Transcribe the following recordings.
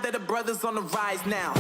That the brothers on the rise now.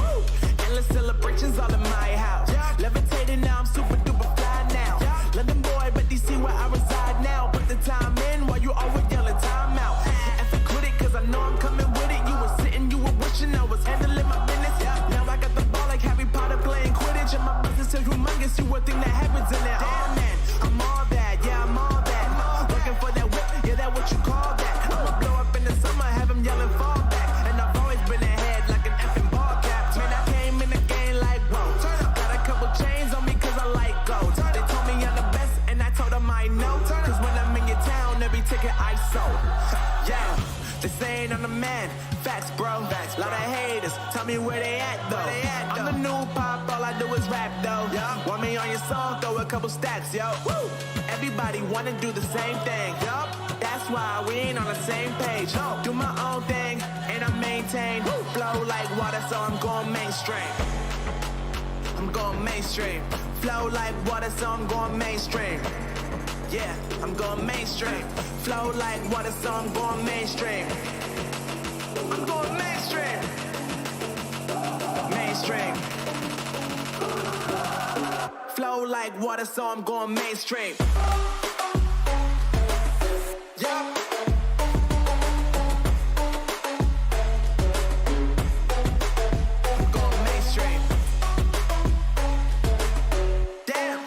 Endless celebrations all in my house. Levitating now, I'm super duper fly now. London boy, but DC where I reside now. Put the time in while you always yelling time out. If you quit it, cause I know I'm coming with it. You were sitting, you were wishing I was handling my business. Now I got the ball like Harry Potter playing Quidditch. And my business is humongous, you would think that happens in there. Damn man, I'm all that, yeah I'm all that. Looking for that whip, yeah that what you call that. I'ma blow up in the summer, have them yelling fall back. And I've always been ahead like an effing ball cap. Man, I came in the game like whoa. Got a couple chains on me cause I like gold. They told me I'm the best and I told them I know. Cause when I'm in your town, every ticket I sold. Yeah, they saying I'm the man. Facts, bro. Lot of haters, tell me where they at though. I'm the new pop, all I do is rap though. Want me on your song, throw a couple stacks, yo. Woo! Everybody wanna do the same thing, yup. That's That's why we ain't on the same page. Do my own thing and I maintain. Flow like water, so I'm going mainstream. I'm going mainstream. Flow like water, so I'm going mainstream. Yeah, I'm going mainstream. Flow like water, so I'm going mainstream. I'm going mainstream. Mainstream. Flow like water, so I'm going mainstream. Yeah. I'm going mainstream. Damn.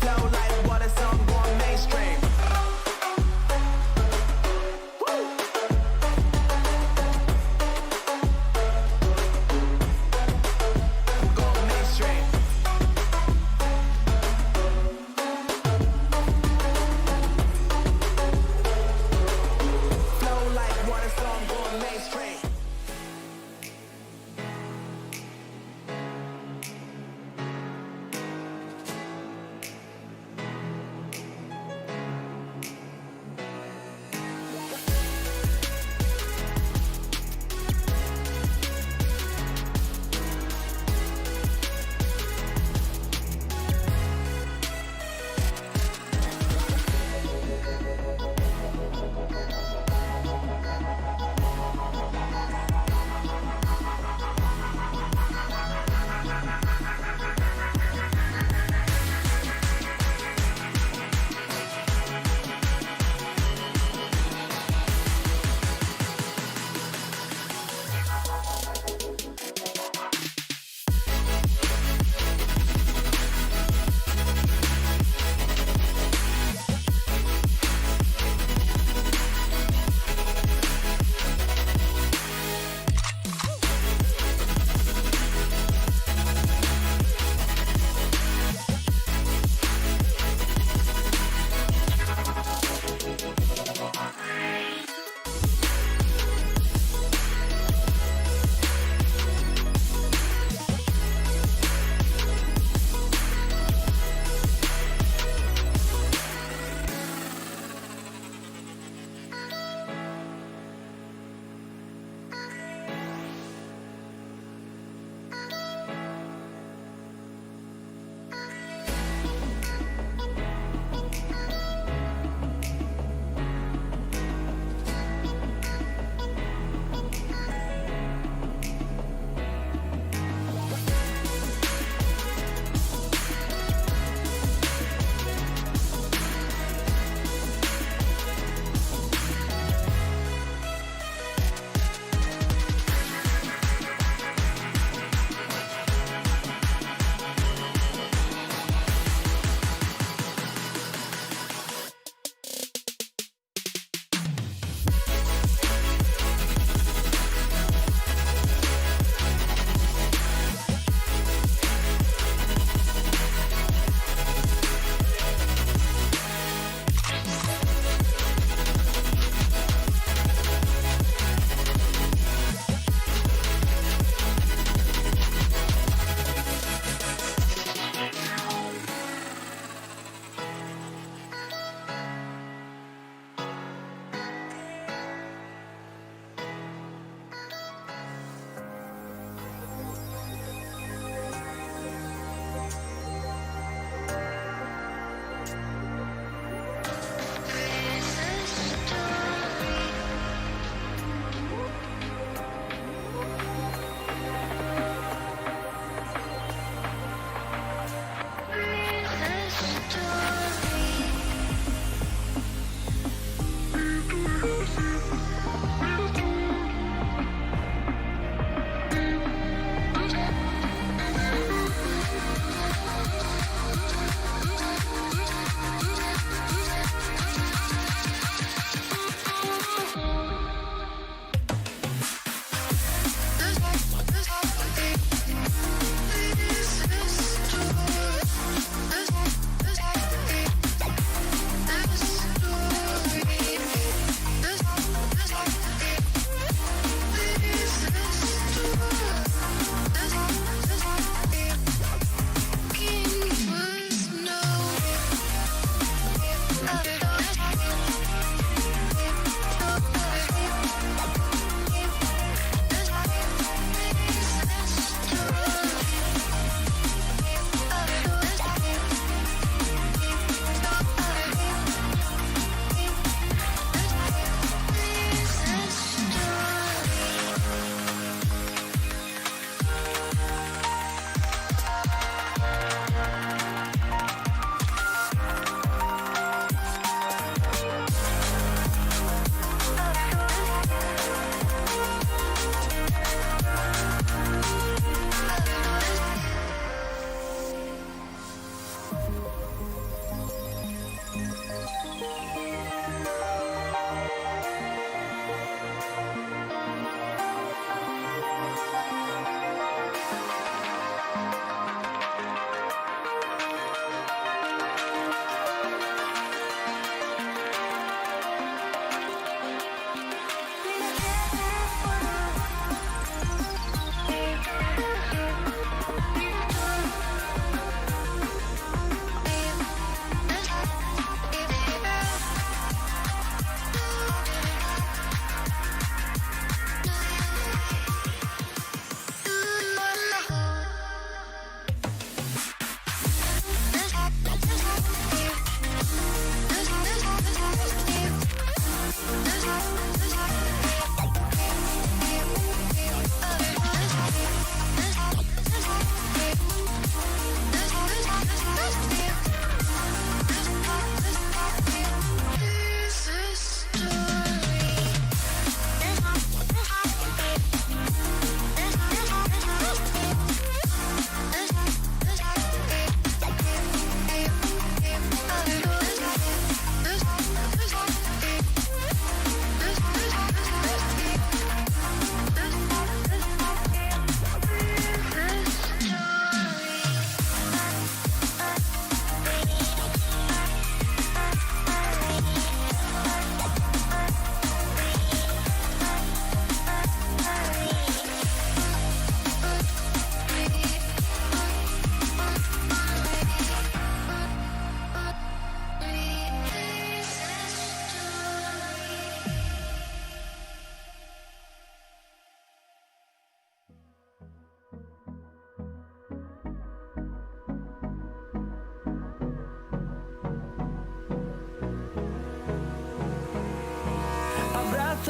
Flow like water, so I'm going mainstream. Woo. I'm going mainstream.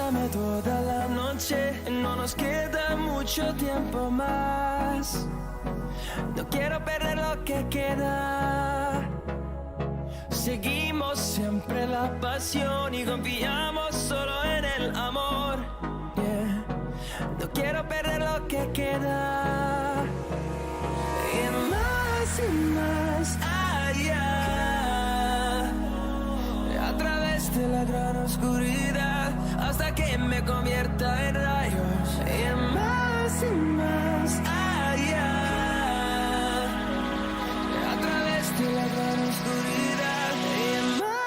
dame toda la noche, no nos queda mucho tiempo más. No quiero perder lo que queda. Seguimos siempre la pasión y confiamos solo en el amor. Yeah. No quiero perder lo que queda. Y más allá, a través de la gran oscuridad, hasta que me convierta en rayos. Y más allá, a través de la gran oscuridad. Y más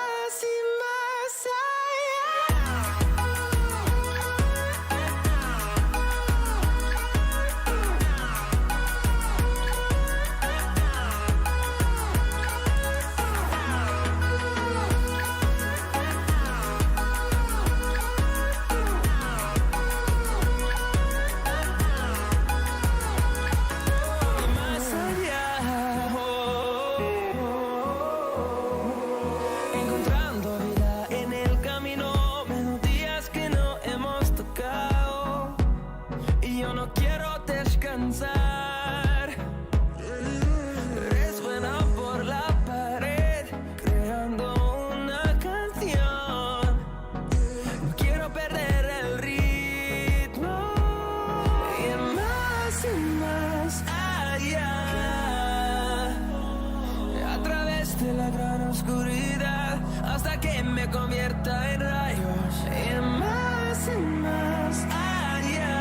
convierta en rayos. Y más allá,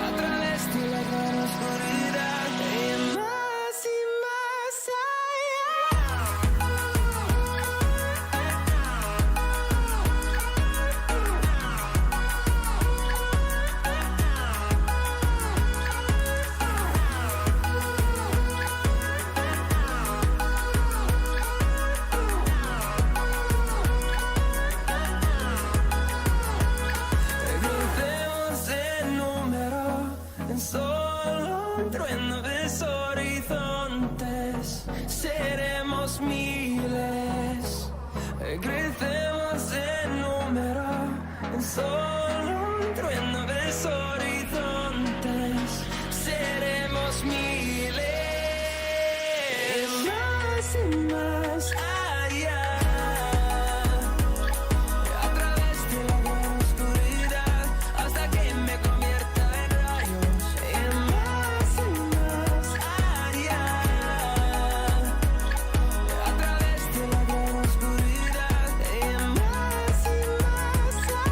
a través de la gran oscuridad. Y más seremos miles, crecemos en número, en solo un trueno de horizontes, seremos miles, más allá, a través de la gran oscuridad, hasta que me convierta en rayos. Y más allá, a través de la gran oscuridad. Y más allá.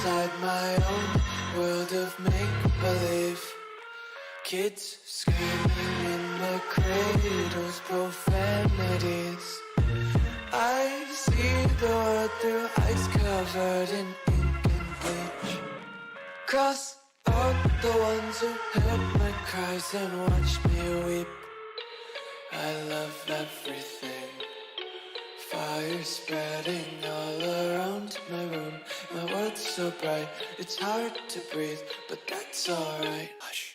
inside my own world of make-believe. Kids screaming in their cradles, profanities. I see the world through ice covered in ink and bleach. Cross out the ones who heard my cries and watched me weep. I love everything. Fire spreading all around my room. My world's so bright, it's hard to breathe, but that's alright. Hush.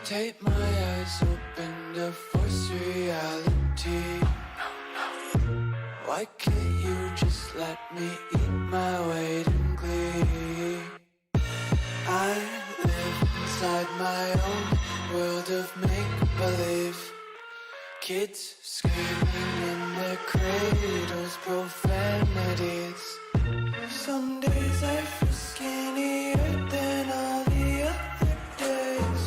Take my eyes open to force reality. Why can't you just let me eat my weight in glee? I live inside my own world of make-believe. Kids screaming in their cradles, profanities. Some days I feel skinnier than all the other days.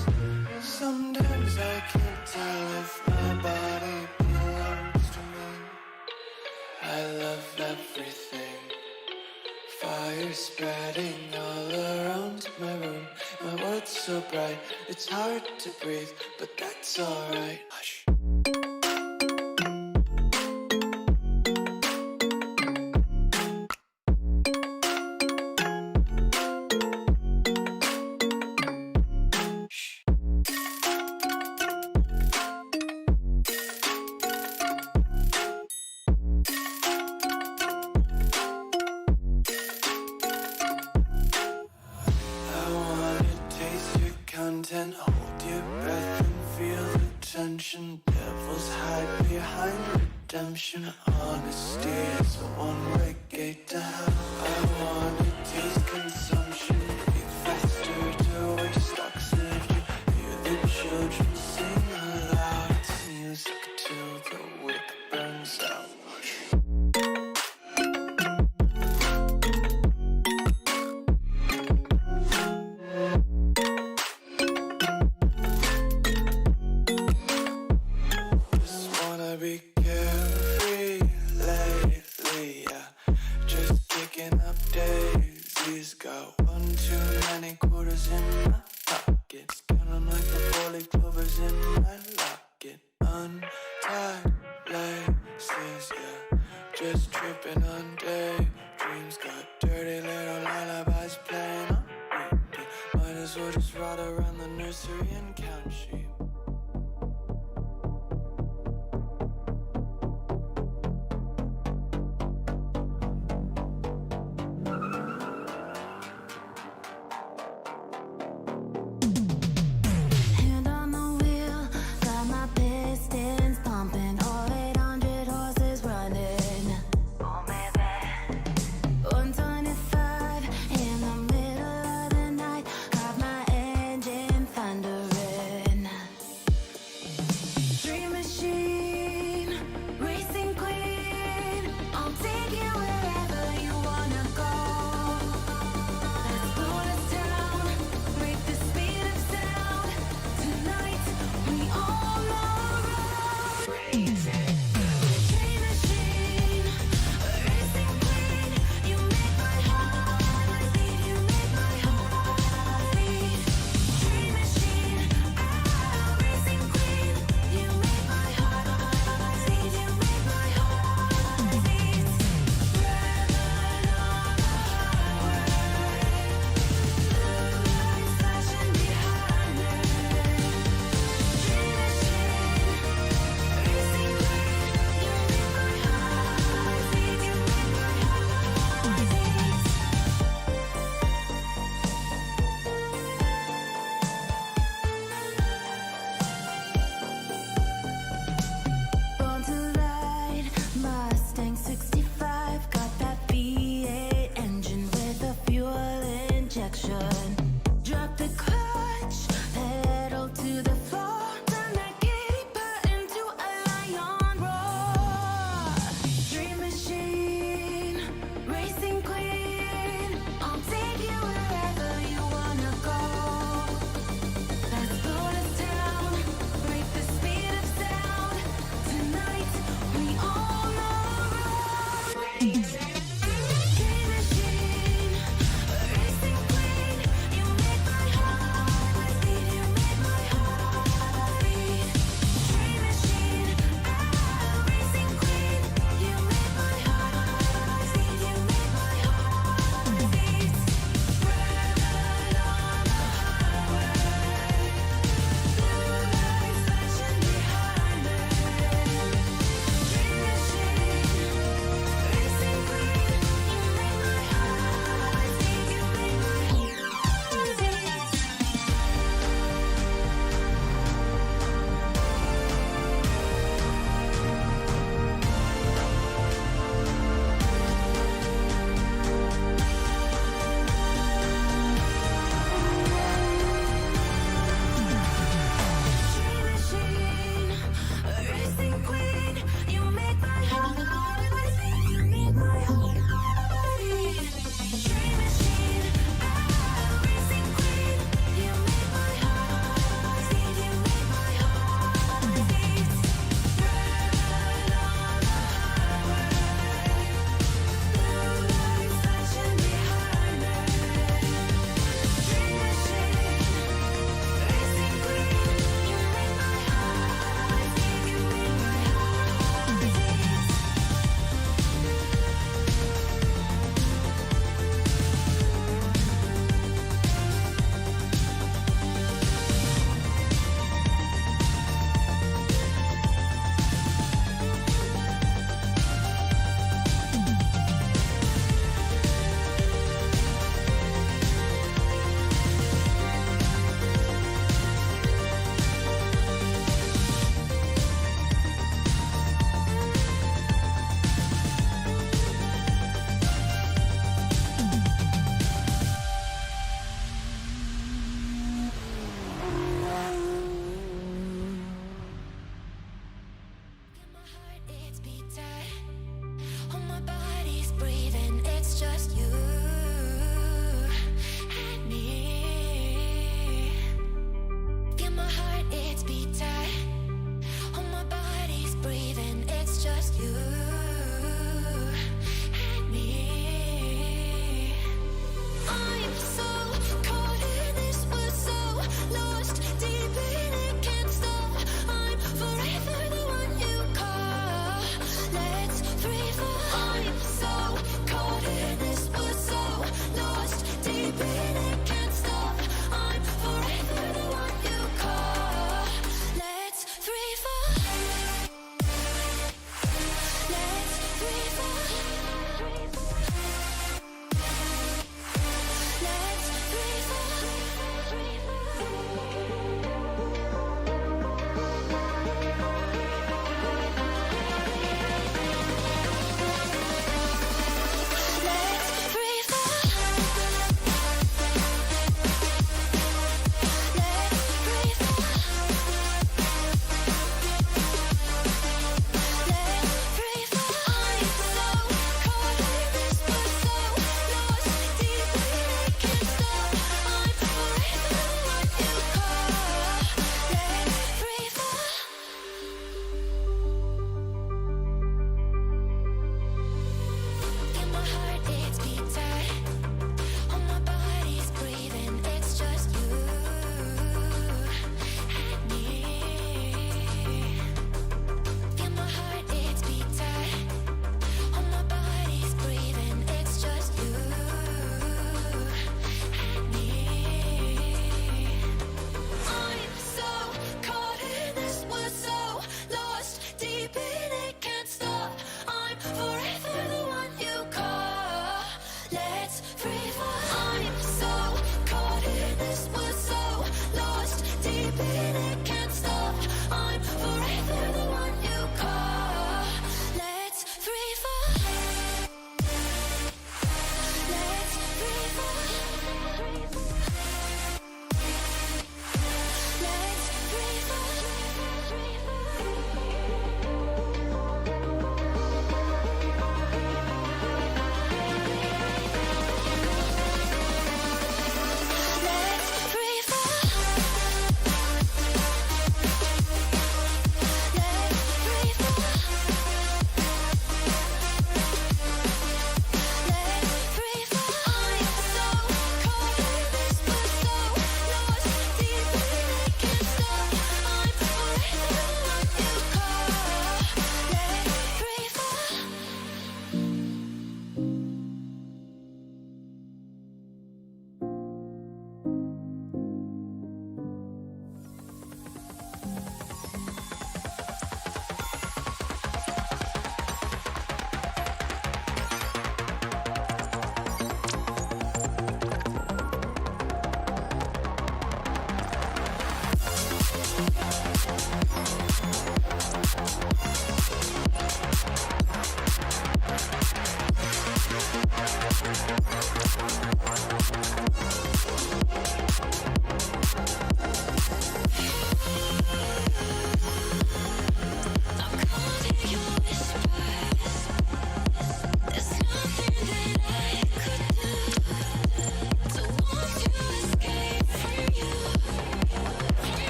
Sometimes I can't tell if my body belongs to me. I love everything. Fire spreading all around my room. My world's so bright, it's hard to breathe, but that's alright. Hush. Content, hold your breath and feel the tension. Devils hide behind redemption. Honesty is a one-way gate to hell. I wanna taste consumption, breathe faster to waste oxygen. Hear the children sing aloud. It's music till the wick burns out. Be carefree lately, yeah. Just kicking up daisies. Got one too many quarters in my pocket. Count 'em like the 4-leaf clovers in my locket. Untied laces, yeah. Just tripping on daydreams. Got dirty little lullabies playing on repeat. Might as well just ride around the nursery and count sheep. Pistons pumping, all 800 horses running. Pull me back.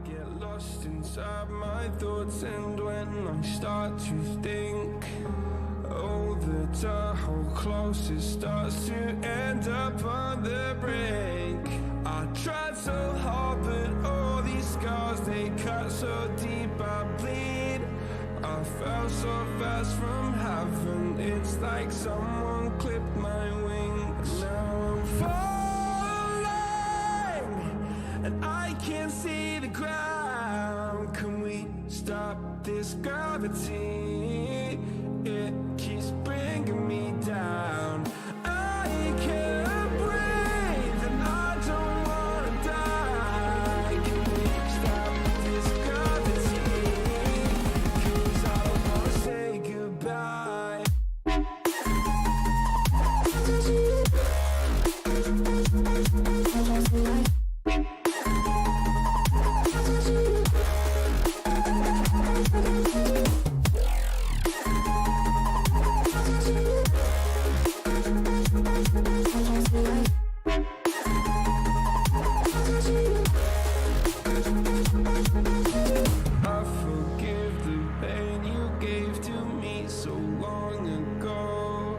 get lost inside my thoughts, and when I start to think, oh, the Tahoe closest starts to end up on the brink. I tried so hard, but all these scars, they cut so deep, I bleed. I fell so fast from heaven, it's like someone clipped my wings. Now I'm falling, and I can't see the ground. Can we stop this gravity? It keeps bringing me down. I can't breathe and I don't wanna die. Can we stop this gravity? 'Cause I don't wanna say goodbye. I forgive the pain you gave to me so long ago.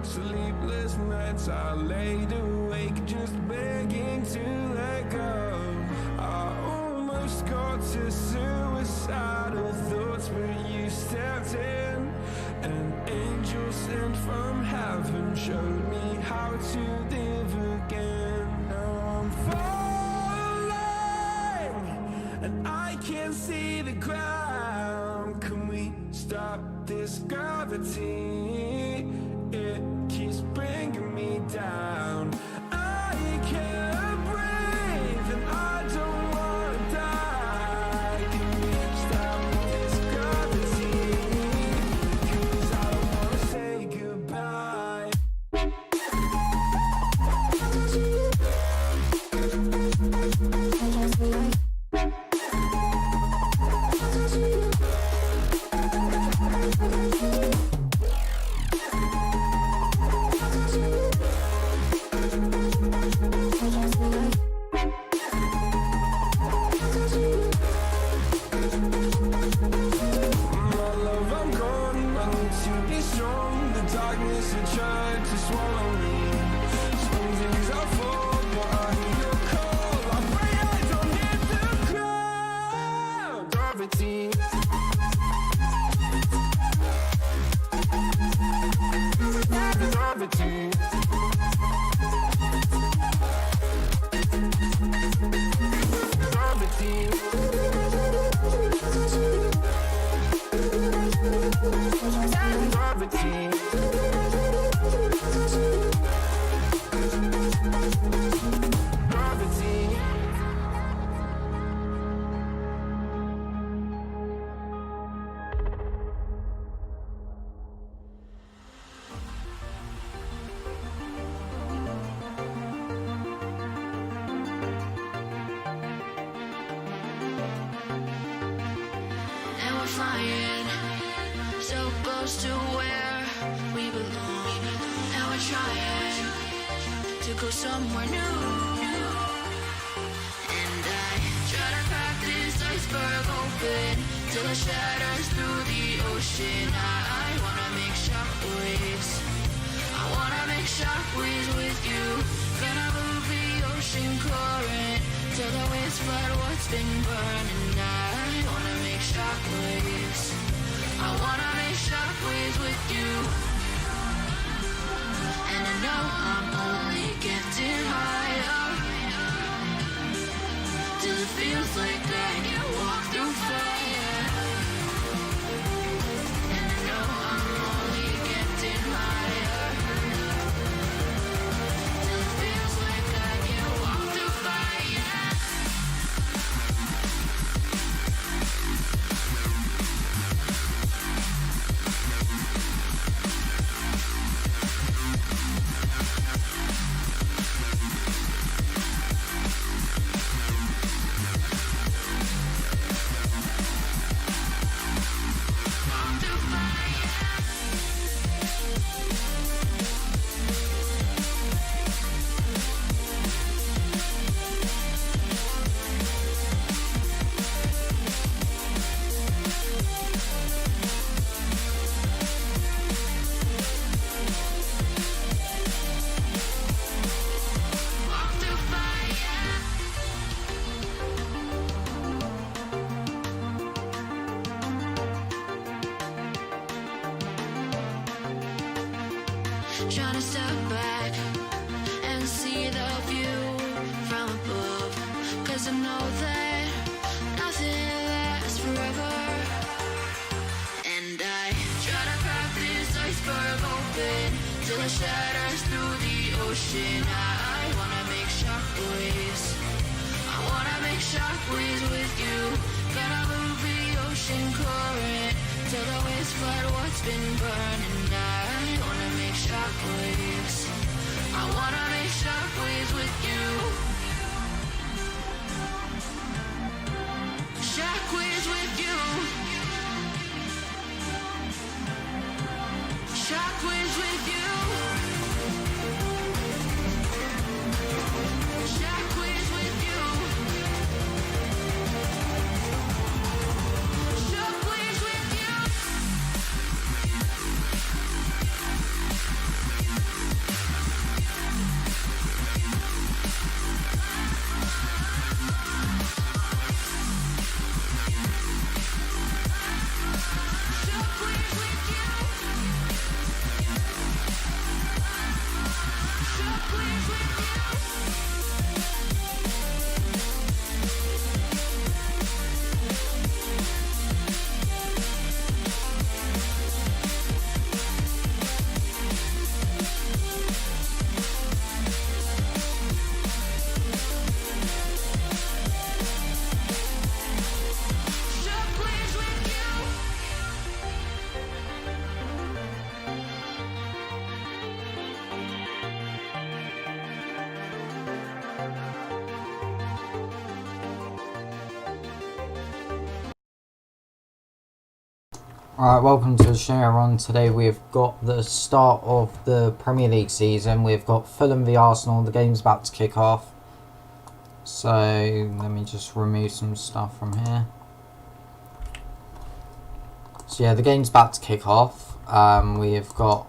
Sleepless nights I laid awake just begging to let go. I almost got to suicidal thoughts, but you stepped in. An angel sent from heaven showed me how to live again. Now I'm falling, and I can't see the ground. Can we stop this gravity? It keeps bringing me down. I can't breathe and I don't wanna die. Can we stop this gravity? 'Cause I don't wanna say goodbye. My love, I'm gone. I need to be strong. The darkness had tried to swallow me. Some days I fall, but I hear your call. I pray I don't hit the ground. Gravity. Gravity. And we're flying so close to where we belong. And we're trying to go somewhere new. And I try to crack this iceberg open till it shatters through the ocean. I wanna make shockwaves. I wanna make shockwaves with you. Gonna move the ocean current till the winds flood what's been burning. I wanna make shockwaves. I wanna make shockwaves with you. And I know I'm only getting higher till it feels like I can walk through fire. And I know I'm only getting higher till it feels like I can walk through fire. wanna step back and see the view from above, 'cause I know that nothing lasts forever. And I try to crack this iceberg open till it shatters through the ocean. I wanna make shockwaves. I wanna make shockwaves with you. Gonna move the ocean current till the waves flood what's been burning. I wanna make shockwaves. I wanna make shockwaves with you. Shockwaves with you. Shockwaves with you. Shockwaves with you. Shockwaves with you. Shockwaves with you. Shockwaves with you. Shockwaves with you. Alright, welcome to the show everyone. Today we've got the start of the Premier League season. We've got Fulham v Arsenal. The game's about to kick off. So let me just remove some stuff from here. So yeah, the game's about to kick off. We've got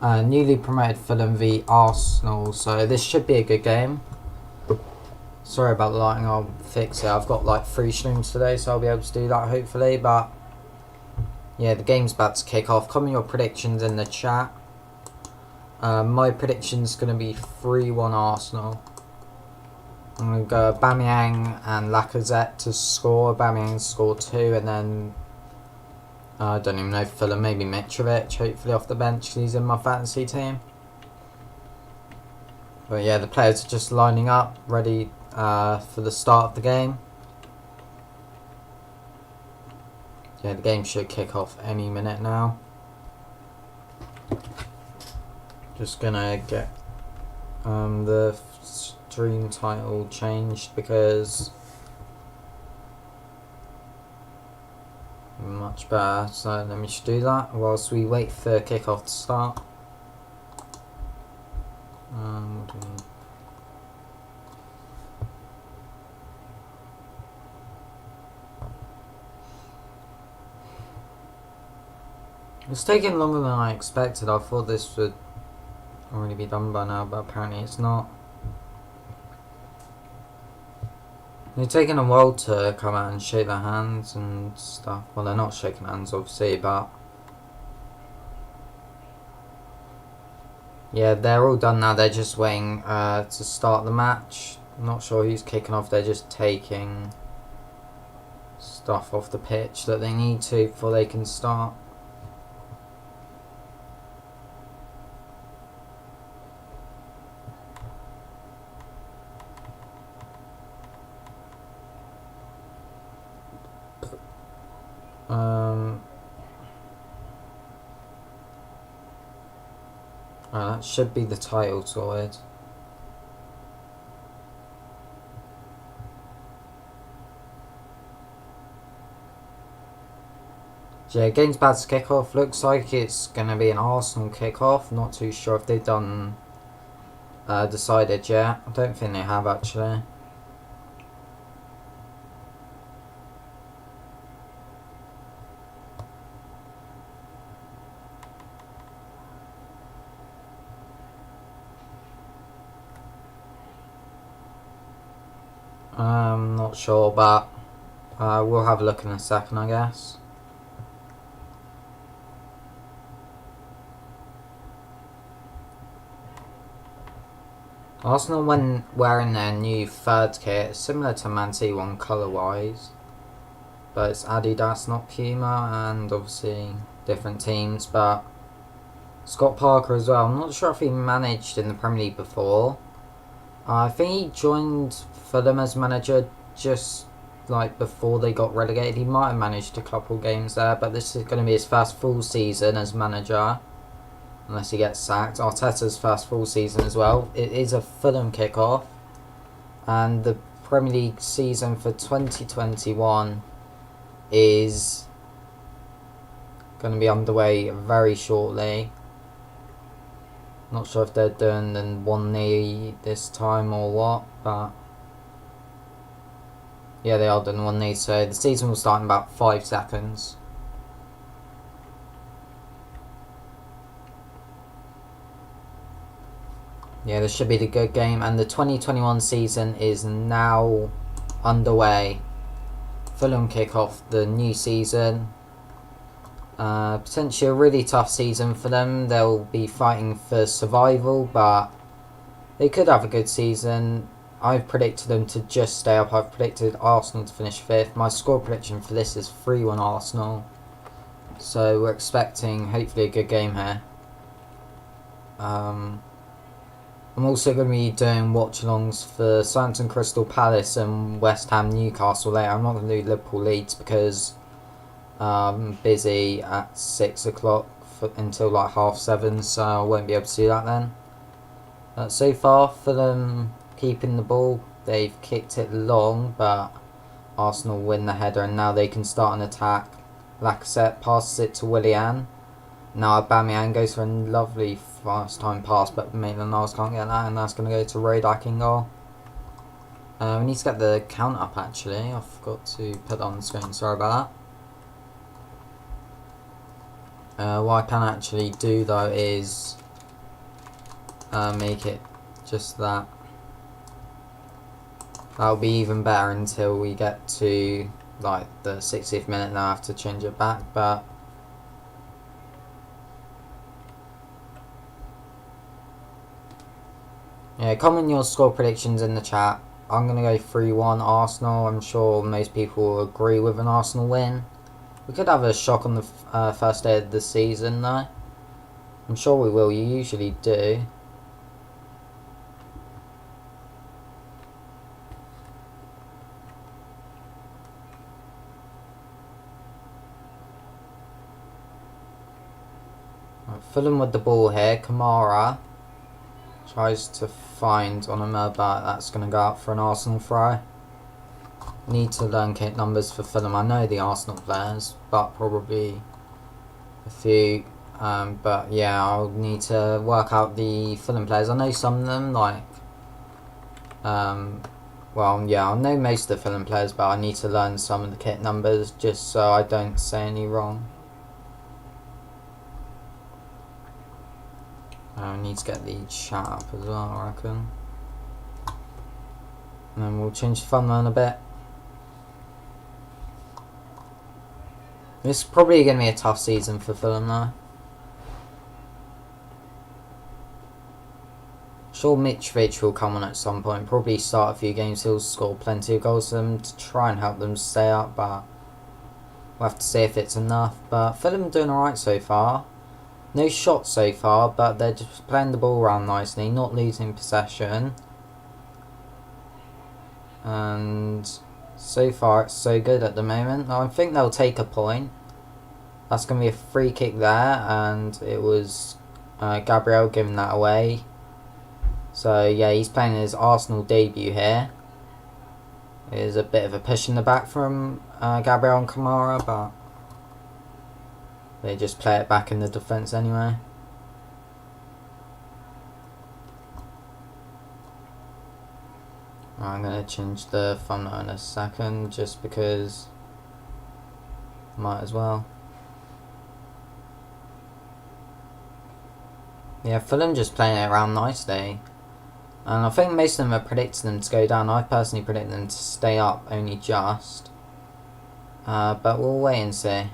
newly promoted Fulham v Arsenal. So this should be a good game. Sorry about the lighting, I'll fix it. I've got like 3 streams today, so I'll be able to do that hopefully. But yeah, the game's about to kick off. Comment your predictions in the chat. My prediction's going to be 3-1 Arsenal. I'm going to go Aubameyang and Lacazette to score. Aubameyang score 2, and then I don't even know, Fulham, maybe Mitrovic, hopefully off the bench. He's in my fantasy team. But yeah, the players are just lining up, ready for the start of the game. Yeah, the game should kick off any minute now. Just gonna get the stream title changed because much better. So let me just do that whilst we wait for kickoff to start. It's taking longer than I expected. I thought this would already be done by now, but apparently it's not. They're taking a while to come out and shake their hands and stuff. Well, they're not shaking hands obviously, but yeah, they're all done now. They're just waiting to start the match. I'm not sure who's kicking off. They're just taking stuff off the pitch that they need to before they can start. That should be the title sorted. Yeah, game's about to kick off. Looks like it's gonna be an Arsenal kick-off. Not too sure if they've done decided yet. I don't think they have actually. Not sure, but we'll have a look in a second, I guess. Arsenal, when wearing their new third kit, similar to Man City one colour-wise, but it's Adidas, not Puma, and obviously different teams. But Scott Parker as well. I'm not sure if he managed in the Premier League before. I think he joined Fulham as manager just like before they got relegated. He might have managed a couple games there, but this is going to be his first full season as manager, unless he gets sacked. Arteta's first full season as well. It is a Fulham kick-off, and the Premier League season for 2021 is going to be underway very shortly. Not sure if they're doing the 1-knee this time or what, but yeah, they are doing 1-knee, so the season will start in about 5 seconds. Yeah, this should be the good game, and the 2021 season is now underway. Fulham kick off the new season. Potentially a really tough season for them. They'll be fighting for survival, but they could have a good season. I've predicted them to just stay up. I've predicted Arsenal to finish 5th. My score prediction for this is 3-1 Arsenal. So we're expecting hopefully a good game here. I'm also going to be doing watch-alongs for Southampton Crystal Palace and West Ham Newcastle later. I'm not going to do Liverpool Leeds because I'm busy at 6 o'clock until like 7:30, so I won't be able to do that then. So far, for them keeping the ball, they've kicked it long, but Arsenal win the header, and now they can start an attack. Lacazette passes it to Willian. Now Aubameyang goes for a lovely fast time pass, but Maitland-Niles can't get that, and that's going to go to Rodak in goal. We need to get the count up actually. I forgot to put that on the screen, sorry about that. What I can actually do though is make it just that. That'll be even better until we get to like the 60th minute, and I have to change it back, but yeah, comment your score predictions in the chat. I'm going to go 3-1 Arsenal. I'm sure most people will agree with an Arsenal win. We could have a shock on the first day of the season though. I'm sure we will, you usually do. Right, Fulham with the ball here. Kamara tries to find Onana, but that's going to go out for an Arsenal throw. Need to learn kit numbers for Fulham. I know the Arsenal players, but probably a few. But yeah, I'll need to work out the Fulham players. I know some of them, like well, yeah, I know most of the Fulham players, but I need to learn some of the kit numbers just so I don't say any wrong. I need to get the chat up as well, I reckon. And then we'll change the thumbnail in a bit. This is probably going to be a tough season for Fulham though. Sure, Mitrovic will come on at some point, probably start a few games. He'll score plenty of goals for them to try and help them stay up, but we'll have to see if it's enough. But Fulham are doing alright so far. No shots so far, but they're just playing the ball around nicely, not losing possession. And so far it's so good at the moment. I think they'll take a point. That's going to be a free kick there, and it was Gabriel giving that away. So yeah, he's playing his Arsenal debut here. There's a bit of a push in the back from Gabriel and Kamara, but they just play it back in the defence anyway. I'm going to change the thumbnail in a second just because might as well. Yeah, Fulham just playing it around nicely. And I think most of them are predicting them to go down. I personally predict them to stay up only just. But we'll wait and see.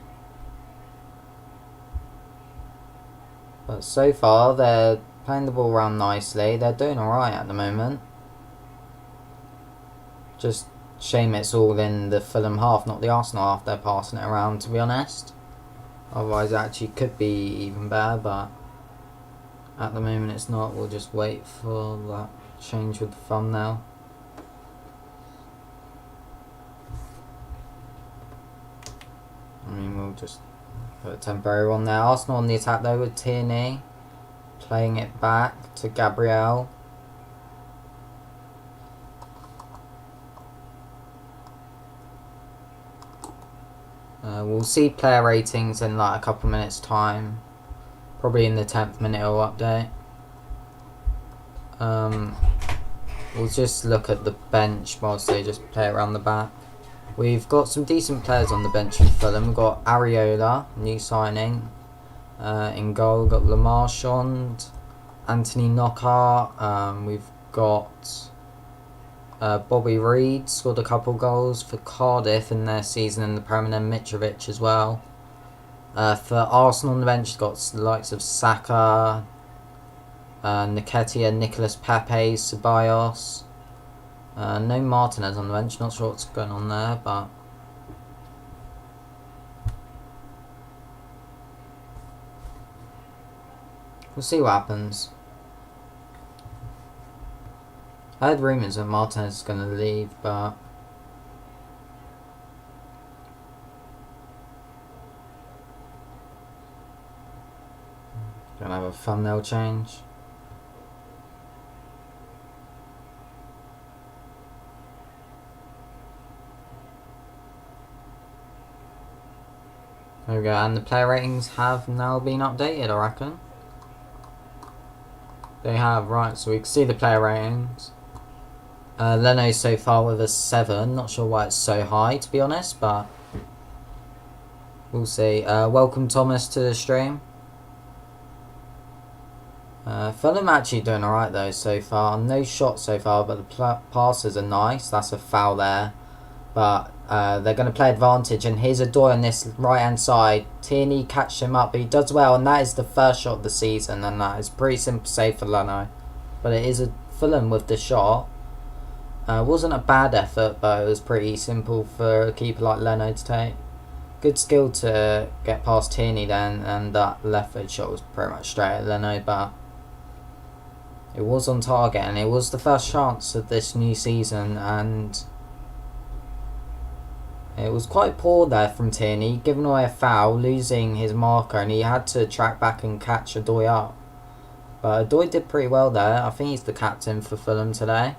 But so far they're Playing the ball around nicely. They're doing alright at the moment. Just shame it's all in the Fulham half, not the Arsenal half. They're passing it around, to be honest. Otherwise it actually could be even better, but at the moment it's not. We'll just wait for that change with the thumbnail. I mean, we'll just put a temporary one there. Arsenal on the attack though with Tierney. Playing it back to Gabriel. We'll see player ratings in like a couple minutes time. Probably in the 10th minute it'll update. We'll just look at the bench whilst they just play around the back. We've got some decent players on the bench in Fulham. We've got Areola, new signing. In goal, we've got Lamarchand, Anthony Knockaert. We've got Bobby Reed, scored a couple goals for Cardiff in their season in the Premier, and Mitrovic as well. For Arsenal on the bench, we've got the likes of Saka, Nketiah, Nicolas Pepe, Ceballos. No Martinez on the bench, not sure what's going on there, but we'll see what happens. I heard rumours that Martinez is going to leave, but gonna have a thumbnail change. There we go, and the player ratings have now been updated, I reckon. They have, right, so we can see the player ratings. Leno so far with a 7, not sure why it's so high to be honest, but we'll see. Welcome Thomas to the stream. Fulham actually doing alright though so far. No shots so far, but the passes are nice. That's a foul there. But they're going to play advantage, and here's Adoy on this right hand side. Tierney catches him up, but he does well, and that is the first shot of the season, and that is pretty simple save for Leno. But it is a Fulham with the shot. Wasn't a bad effort, but it was pretty simple for a keeper like Leno to take. Good skill to get past Tierney then, and that left foot shot was pretty much straight at Leno, but it was on target, and it was the first chance of this new season, and it was quite poor there from Tierney, giving away a foul, losing his marker, and he had to track back and catch Adoy up. But Adoy did pretty well there. I think he's the captain for Fulham today.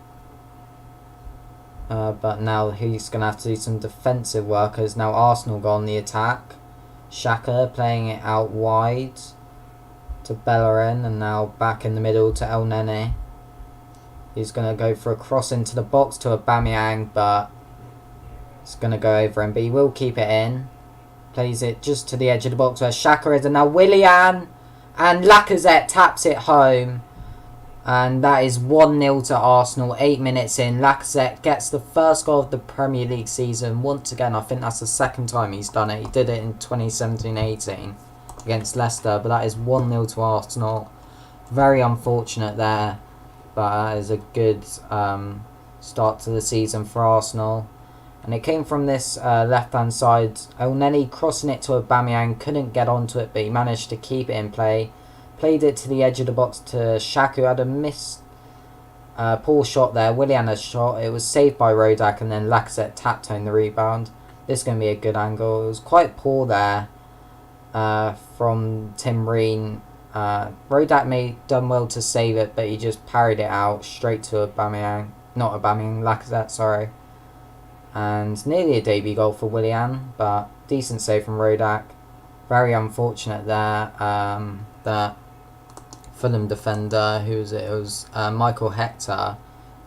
But now he's going to have to do some defensive work, as now Arsenal go on the attack. Xhaka playing it out wide to Bellerin, and now back in the middle to El Nene. He's going to go for a cross into the box to Aubameyang, but it's going to go over him, but he will keep it in. Plays it just to the edge of the box where Xhaka is, and now Willian and Lacazette taps it home. And that is 1-0 to Arsenal, 8 minutes in. Lacazette gets the first goal of the Premier League season. Once again, I think that's the second time he's done it. He did it in 2017-18 against Leicester, but that is 1-0 to Arsenal. Very unfortunate there, but that is a good start to the season for Arsenal. And it came from this left-hand side. El Neni crossing it to Aubameyang, couldn't get onto it, but he managed to keep it in play. Played it to the edge of the box to Xhaka, who had a missed poor shot there. Willian had a shot. It was saved by Rodak, and then Lacazette tapped home the rebound. This is going to be a good angle. It was quite poor there from Tim Reen. Rodak done well to save it, but he just parried it out straight to Aubameyang. Not Aubameyang, Lacazette, sorry. And nearly a debut goal for Willian, but decent save from Rodak. Very unfortunate there that Fulham defender, who was it? It was Michael Hector,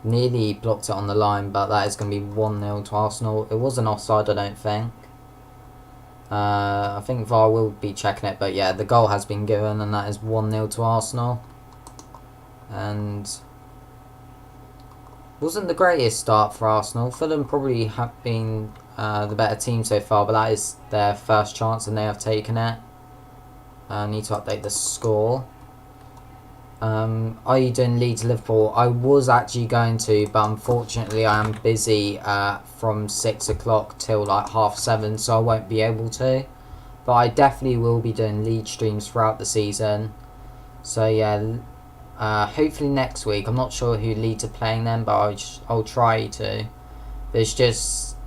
nearly blocked it on the line, but that is going to be 1-0 to Arsenal. It wasn't offside, I don't think. I think VAR will be checking it, but yeah, the goal has been given, and that is 1-0 to Arsenal. And wasn't the greatest start for Arsenal. Fulham probably have been the better team so far, but that is their first chance and they have taken it. I need to update the score. Are you doing Leeds Liverpool? I was actually going to, but unfortunately I am busy from 6 o'clock till like 7:30, so I won't be able to. But I definitely will be doing Leeds streams throughout the season. So yeah, hopefully next week. I'm not sure who Leeds are playing then, but I'll try to. But it's just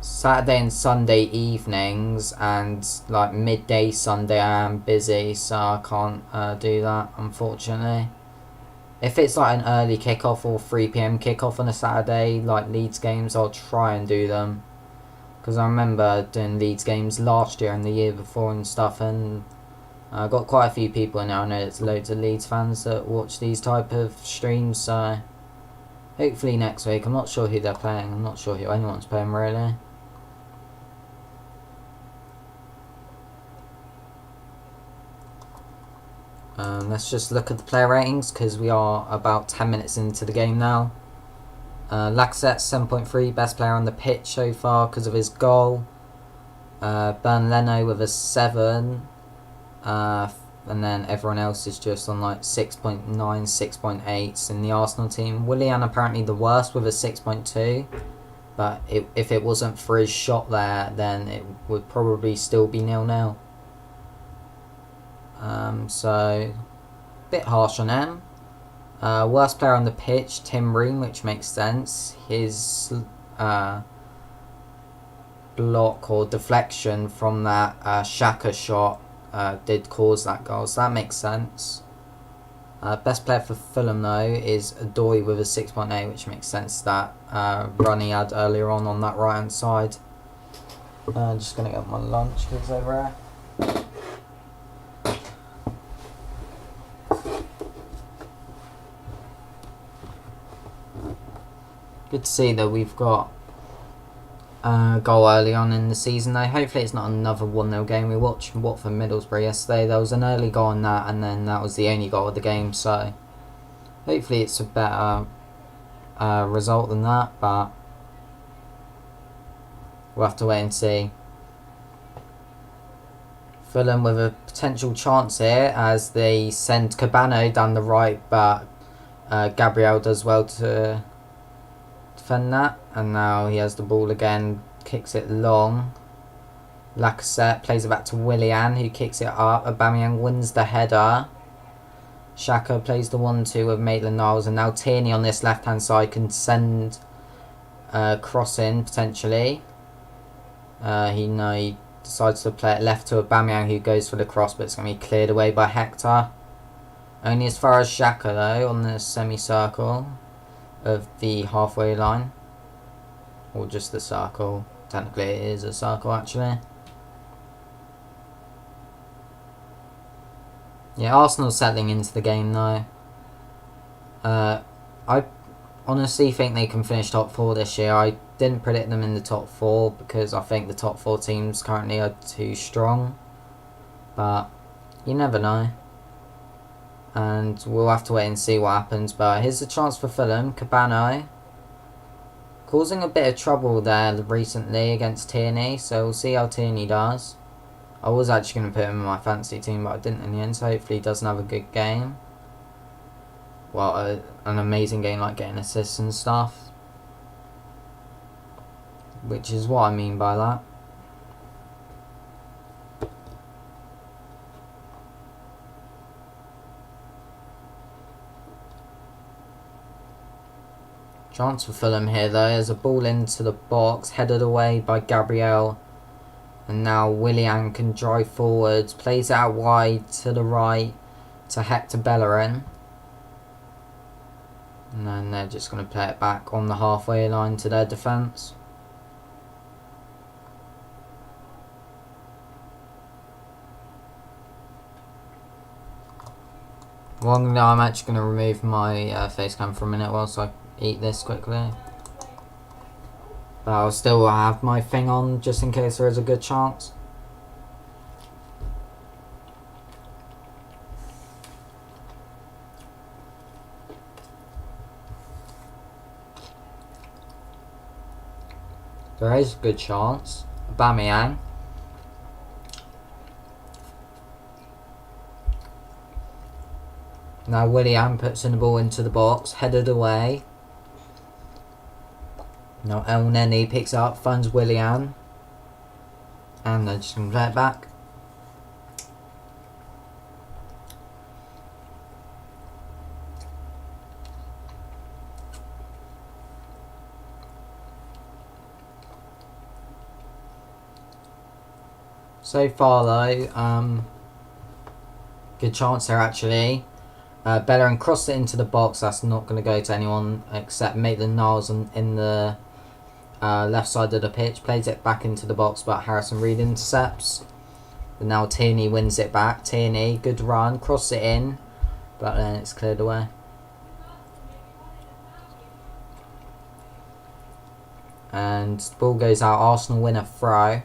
Saturday and Sunday evenings and like midday Sunday I am busy, so I can't do that, unfortunately. If it's like an early kickoff or 3 PM kickoff on a Saturday, like Leeds games, I'll try and do them. Because I remember doing Leeds games last year and the year before and stuff, and I got quite a few people now. I know there's loads of Leeds fans that watch these type of streams, so hopefully next week. I'm not sure who they're playing. I'm not sure who anyone's playing really. Let's just look at the player ratings because we are about 10 minutes into the game now. Lacazette 7.3, best player on the pitch so far because of his goal. Bern Leno with a 7. And then everyone else is just on like 6.9, 6.8s in the Arsenal team. Willian apparently the worst with a 6.2. But if it wasn't for his shot there, then it would probably still be 0-0. So, a bit harsh on him. Worst player on the pitch, Tim Ream, which makes sense. His block or deflection from that Xhaka shot did cause that goal, so that makes sense. Best player for Fulham though is Adoy with a 6.8, which makes sense. That run he had earlier on that right hand side. Just gonna get my lunch because it's over there. Good to see that we've got a goal early on in the season though. Hopefully it's not another 1-0 game. We watched Watford Middlesbrough yesterday. There was an early goal on that and then that was the only goal of the game. So hopefully it's a better result than that. But we'll have to wait and see. Fulham with a potential chance here as they send Cabano down the right. But Gabriel does well to defend that, and now he has the ball again, kicks it long. Lacazette plays it back to Willian, who kicks it up. Aubameyang wins the header. Xhaka plays the 1-2 with Maitland-Niles, and now Tierney on this left hand side can send cross in potentially. He decides to play it left to Aubameyang, who goes for the cross, but it's going to be cleared away by Hector. Only as far as Xhaka though on the semicircle of the halfway line, or just the circle. Technically it is a circle actually. Yeah, Arsenal settling into the game though. I honestly think they can finish top 4 this year. I didn't predict them in the top 4 because I think the top 4 teams currently are too strong, but you never know. And we'll have to wait and see what happens. But here's a chance for Fulham. Cabano causing a bit of trouble there recently against Tierney, so we'll see how Tierney does. I was actually going to put him in my fantasy team, but I didn't in the end, so hopefully he doesn't have a good game. Well, an amazing game like getting assists and stuff, which is what I mean by that. Chance for Fulham here though. There's a ball into the box, headed away by Gabriel. And now Willian can drive forwards, plays it out wide to the right to Hector Bellerin. And then they're just going to play it back on the halfway line to their defence. Well, I'm actually going to remove my face cam for a minute whilst I eat this quickly. But I'll still have my thing on just in case there is a good chance. There is a good chance. Aubameyang. Now Willian puts in the ball into the box, headed away. Now El Neni picks it up, funds Willian. And they're just going to play it back. So far though, good chance there actually. Bellerin crossed it into the box. That's not going to go to anyone except Maitland-Niles in the left side of the pitch. Plays it back into the box, but Harrison Reed intercepts. But now Tierney wins it back. Tierney, good run, cross it in, but then it's cleared away. And the ball goes out. Arsenal win a throw.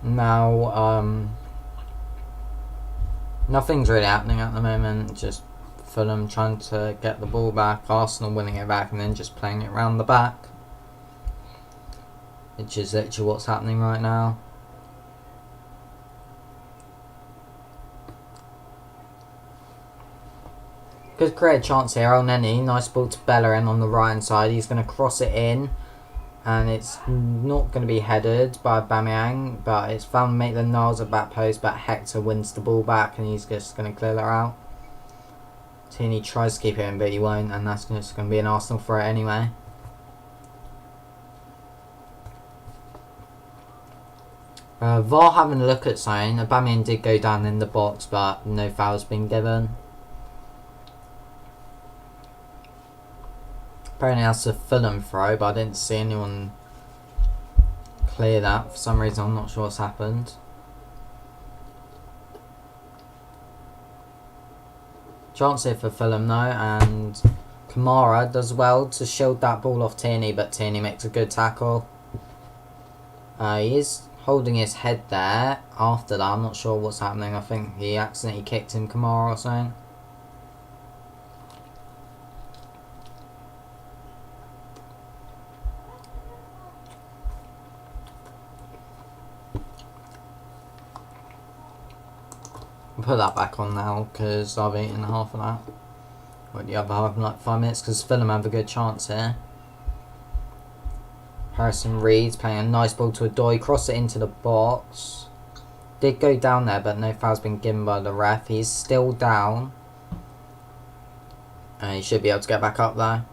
Now, nothing's really happening at the moment. Just Fulham trying to get the ball back, Arsenal winning it back, and then just playing it round the back, which is literally what's happening right now. Could create a chance here. El Neni, nice ball to Bellerin on the right hand side. He's going to cross it in. And it's not going to be headed by Aubameyang, but it's found Maitland-Niles at back post, but Hector wins the ball back and he's just going to clear that out. Tierney tries to keep it in, but he won't, and that's just going to be an Arsenal throw anyway. VAR having a look at something. Aubameyang did go down in the box, but no foul's been given. Apparently that's a Fulham throw, but I didn't see anyone clear that. For some reason, I'm not sure what's happened. Chance here for Fulham though, and Kamara does well to shield that ball off Tierney, but Tierney makes a good tackle. He is holding his head there after that. I'm not sure what's happening. I think he accidentally kicked him, Kamara or something. Put that back on now because I've eaten half of that. Or the other half in like 5 minutes because Fulham have a good chance here. Harrison Reed's playing a nice ball to Adoy, cross it into the box. Did go down there, but no foul's been given by the ref. He's still down. And he should be able to get back up there.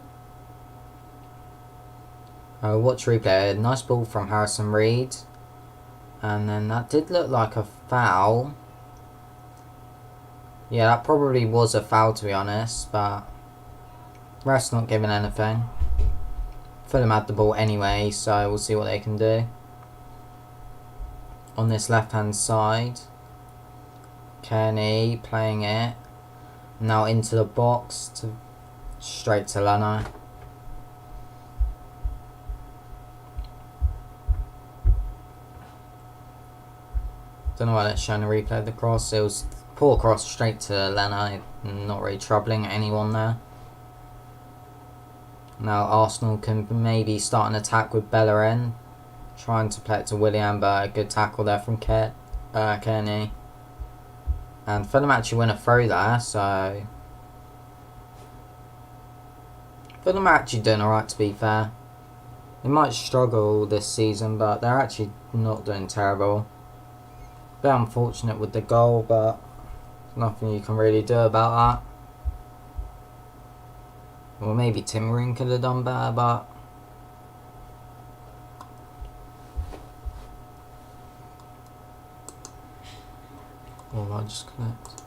Watch replay. Nice ball from Harrison Reed. And then that did look like a foul. Yeah, that probably was a foul to be honest, but ref's not giving anything. Fulham had the ball anyway, so we'll see what they can do. On this left hand side, Kearney playing it. Now into the box, straight to Leno. Don't know why that's showing a replay of the cross. It was poor cross straight to Leno, not really troubling anyone there. Now Arsenal can maybe start an attack with Bellerin, trying to play it to Willian, but a good tackle there from Kearney. And Fulham actually win a throw there, so Fulham are actually doing alright to be fair. They might struggle this season, but they're actually not doing terrible. Bit unfortunate with the goal, but nothing you can really do about that. Well, maybe Tim Green could have done better, but oh, I just connect.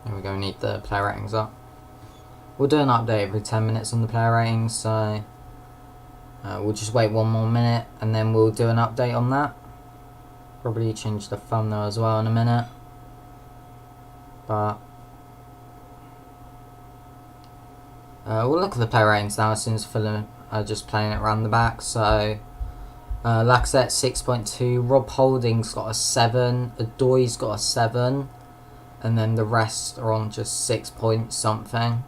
There we go, need the player ratings up. We'll do an update every 10 minutes on the player ratings, so we'll just wait 1 more minute and then we'll do an update on that. Probably change the thumbnail as well in a minute. But We'll look at the player ratings now since Fulham are just playing it around the back. So, Lacazette 6.2, Rob Holding's got a 7, Adoy's got a 7, and then the rest are on just 6 point something.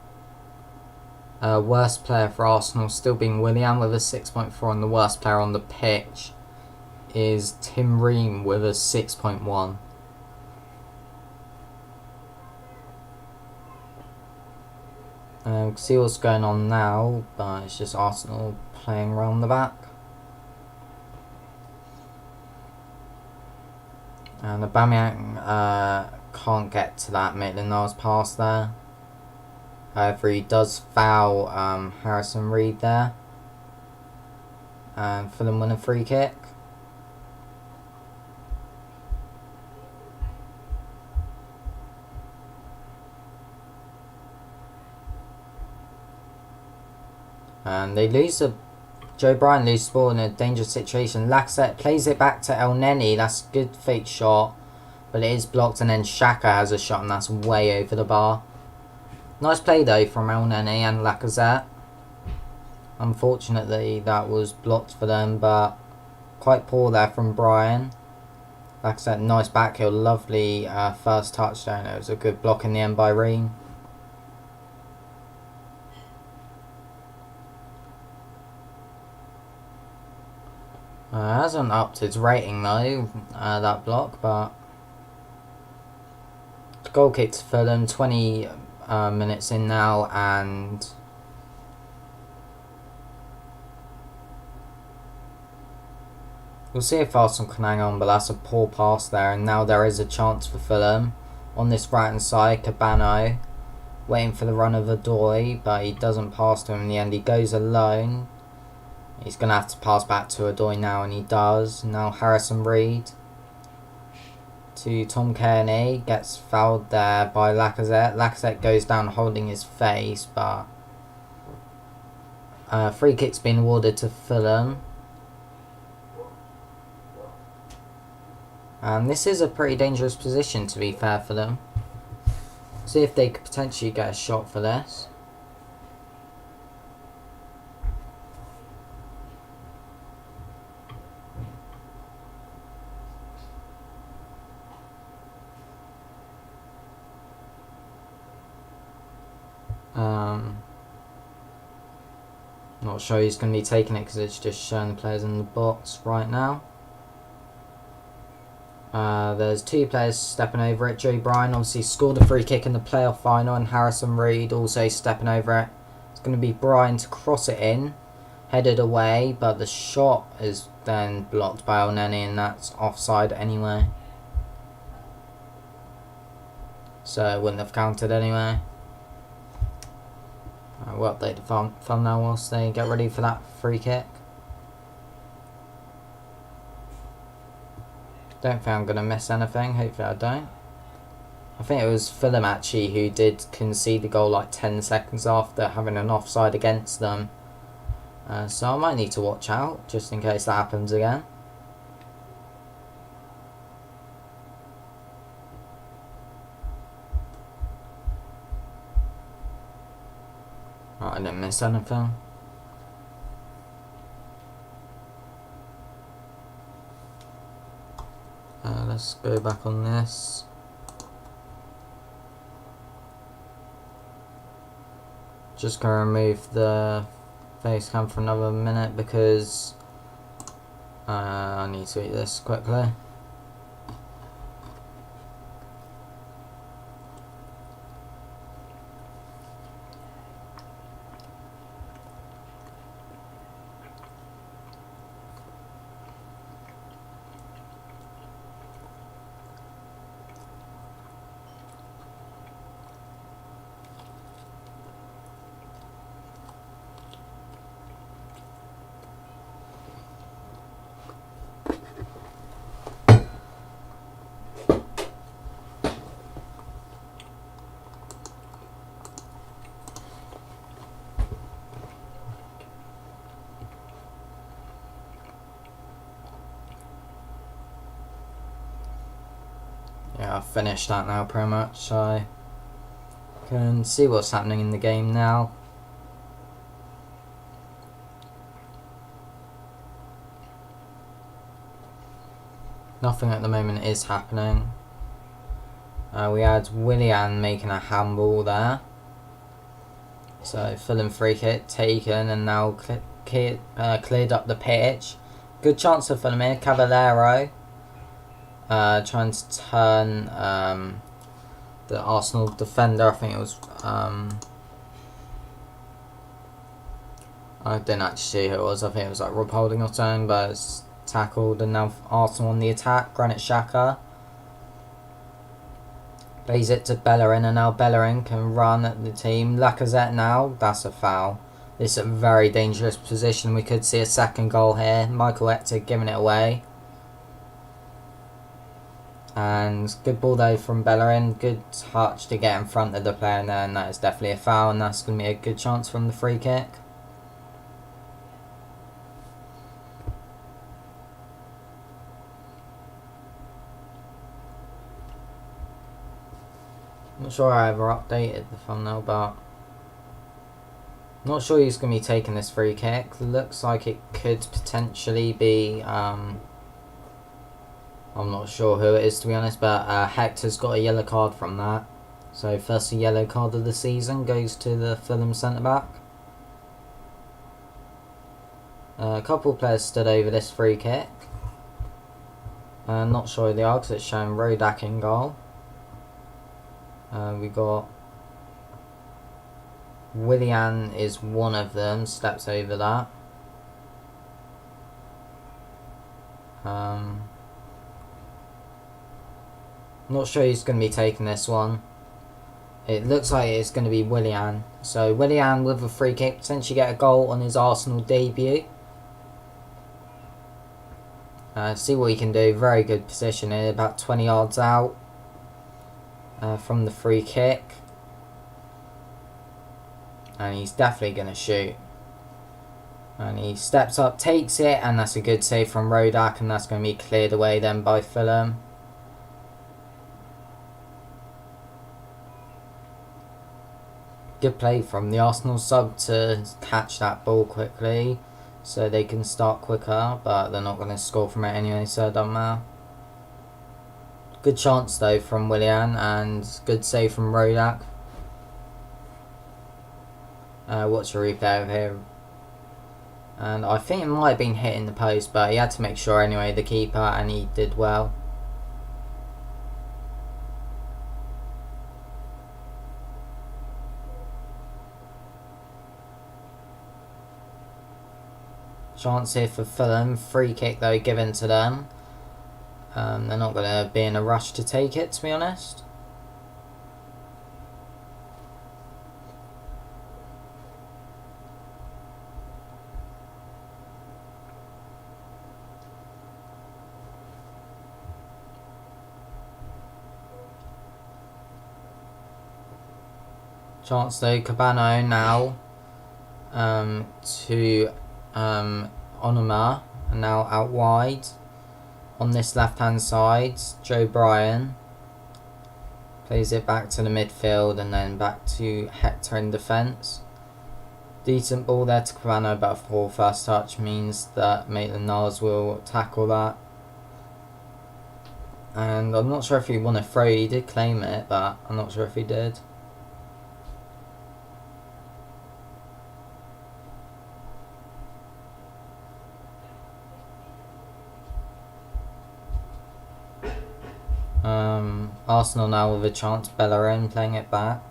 Worst player for Arsenal still being Willian with a 6.4, and the worst player on the pitch is Tim Ream with a 6.1. See what's going on now, but it's just Arsenal playing around the back. And Aubameyang can't get to that Maitland-Niles pass there. However, he does foul Harrison Reed there. And Fulham win a free kick. And they lose Joe Bryan loses the ball in a dangerous situation. Lacazette plays it back to El Neni. That's a good fake shot, but it is blocked. And then Xhaka has a shot, and that's way over the bar. Nice play though from El Neni and Lacazette. Unfortunately, that was blocked for them, but quite poor there from Bryan. Lacazette, nice back heel, lovely first touchdown. It was a good block in the end by Ream. Hasn't upped its rating though, that block, but goal kick to Fulham, 20 minutes in now, and we'll see if Arsenal can hang on, but that's a poor pass there, and now there is a chance for Fulham. On this right hand side, Cabano waiting for the run of Adoy, but he doesn't pass to him in the end. He goes alone. He's going to have to pass back to Adoy now, and he does. Now Harrison Reed to Tom Kearney. Gets fouled there by Lacazette. Lacazette goes down holding his face, but free kick's been awarded to Fulham. And this is a pretty dangerous position, to be fair, for them. See if they could potentially get a shot for this. Not sure he's going to be taking it because it's just showing the players in the box right now. There's two players stepping over it. Joe Bryan obviously scored a free kick in the playoff final, and Harrison Reed also stepping over it. It's going to be Bryan to cross it in, headed away, but the shot is then blocked by El Neni, and that's offside anyway. So it wouldn't have counted anyway. We'll update the thumbnail whilst they get ready for that free kick. Don't think I'm going to miss anything. Hopefully I don't. I think it was Fulham actually who did concede the goal like 10 seconds after having an offside against them. So I might need to watch out just in case that happens again. Right, I didn't miss anything. Let's go back on this. Just gonna remove the face cam for another minute because I need to eat this quickly. Yeah, I've finished that now pretty much, so I can see what's happening in the game now. Nothing at the moment is happening. We had Willian making a handball there. So Fulham free kick taken and now cleared up the pitch. Good chance for Fulham here. Cavallero trying to turn the Arsenal defender. I think it was... I didn't actually see who it was. I think it was like Rob Holding or something, but it's tackled and now Arsenal on the attack. Granit Xhaka plays it to Bellerin and now Bellerin can run at the team. Lacazette now, that's a foul. This is a very dangerous position. We could see a second goal here. Michael Hector giving it away. And good ball though from Bellerin. Good touch to get in front of the player there, and that is definitely a foul, and that's going to be a good chance from the free kick. Not sure I ever updated the thumbnail, but not sure who's going to be taking this free kick. Looks like it could potentially be, I'm not sure who it is to be honest, but Hector's got a yellow card from that. So first yellow card of the season goes to the Fulham centre-back. A couple of players stood over this free kick. Not sure who they are because it's showing Rodak in goal. We got Willian is one of them, steps over that. Not sure who's going to be taking this one. It looks like it's going to be Willian. So Willian with a free kick, potentially get a goal on his Arsenal debut. See what he can do. Very good position here, about 20 yards out. From the free kick, and he's definitely going to shoot, and he steps up, takes it, and that's a good save from Rodak, and that's going to be cleared away then by Fulham. Good play from the Arsenal sub to catch that ball quickly so they can start quicker, but they're not going to score from it anyway, so it doesn't matter. Good chance though from Willian and good save from Rodak. Watch a replay of here. And I think it might have been hitting the post, but he had to make sure anyway, the keeper, and he did well. Chance here for Fulham. Free kick though given to them. They're not going to be in a rush to take it, to be honest. Chance though, Cabano now to Onuma, and now out wide. On this left hand side, Joe Bryan plays it back to the midfield and then back to Hector in defence. Decent ball there to Cabano, but a poor first touch means that Maitland-Niles will tackle that. And I'm not sure if he won a throw. He did claim it, but I'm not sure if he did. Arsenal now with a chance. Bellerin playing it back.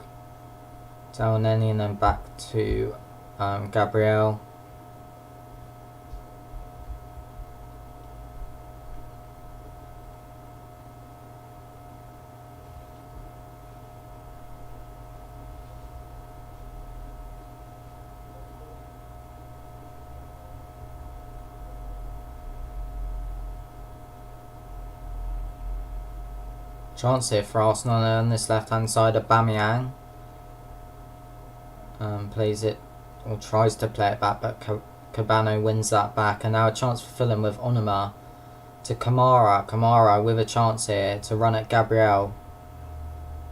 Elneny and then back to Gabriel. Chance here for Arsenal on this left hand side. Aubameyang plays it, or tries to play it back, but Cabano wins that back. And now a chance for Fulham with Onuma to Kamara. Kamara with a chance here to run at Gabriel.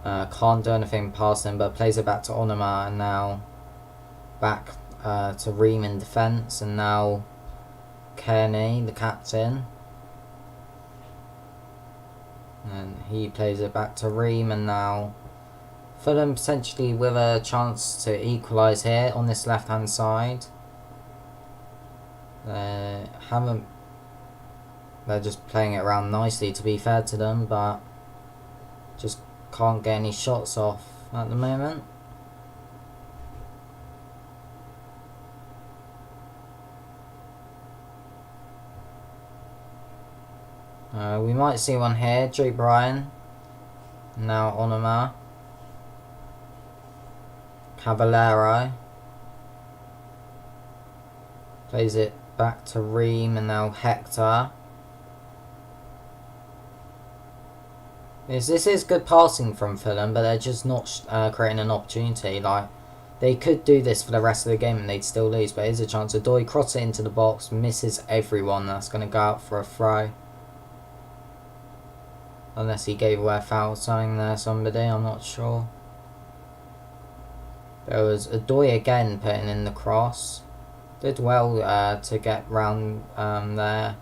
Can't do anything past him, but plays it back to Onuma, and now back to Ream in defence, and now Kearney, the captain. And he plays it back to Ream, and now Fulham potentially with a chance to equalise here on this left hand side. They haven't. They're just playing it around nicely, to be fair to them, but just can't get any shots off at the moment. We might see one here. Joe Bryan. Now Onoma. Cavallero. Plays it back to Ream, and now Hector. This is good passing from Fulham, but they're just not creating an opportunity. Like, they could do this for the rest of the game and they'd still lose, but here's a chance. Adoy crosses it into the box, misses everyone. That's going to go out for a throw. Unless he gave away a foul something there, somebody, I'm not sure. There was Adoy again putting in the cross. Did well to get round there.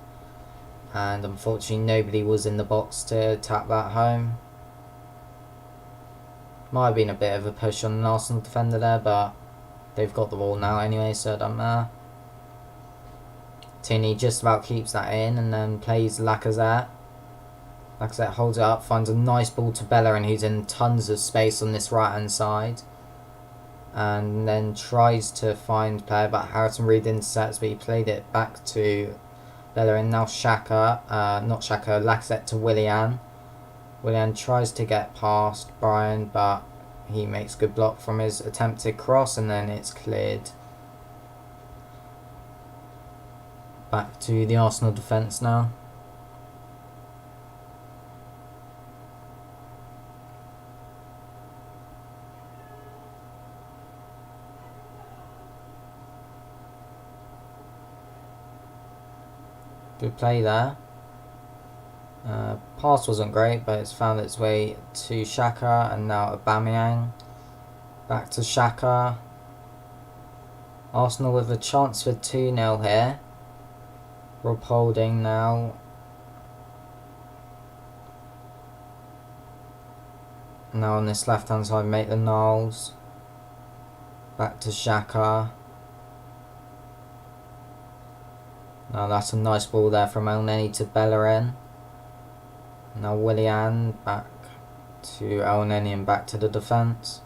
And unfortunately nobody was in the box to tap that home. Might have been a bit of a push on an Arsenal defender there, but they've got the ball now anyway, so it doesn't matter. Tierney just about keeps that in and then plays Lacazette. Lacazette holds it up, finds a nice ball to Bellerin, who's in tons of space on this right hand side. And then tries to find player, but Harrison Reed intercepts, but he played it back to Bellerin. Now Lacazette to Willian. Willian tries to get past Brian, but he makes good block from his attempted cross, and then it's cleared. Back to the Arsenal defence now. Good play there. Pass wasn't great, but it's found its way to Xhaka, and now Aubameyang. Back to Xhaka. Arsenal with a chance for 2-0 here. Rob Holding now. Now on this left hand side, Maitland-Niles. Back to Xhaka. Now that's a nice ball there from Elneny to Bellerin. Now Willian back to Elneny and back to the defence.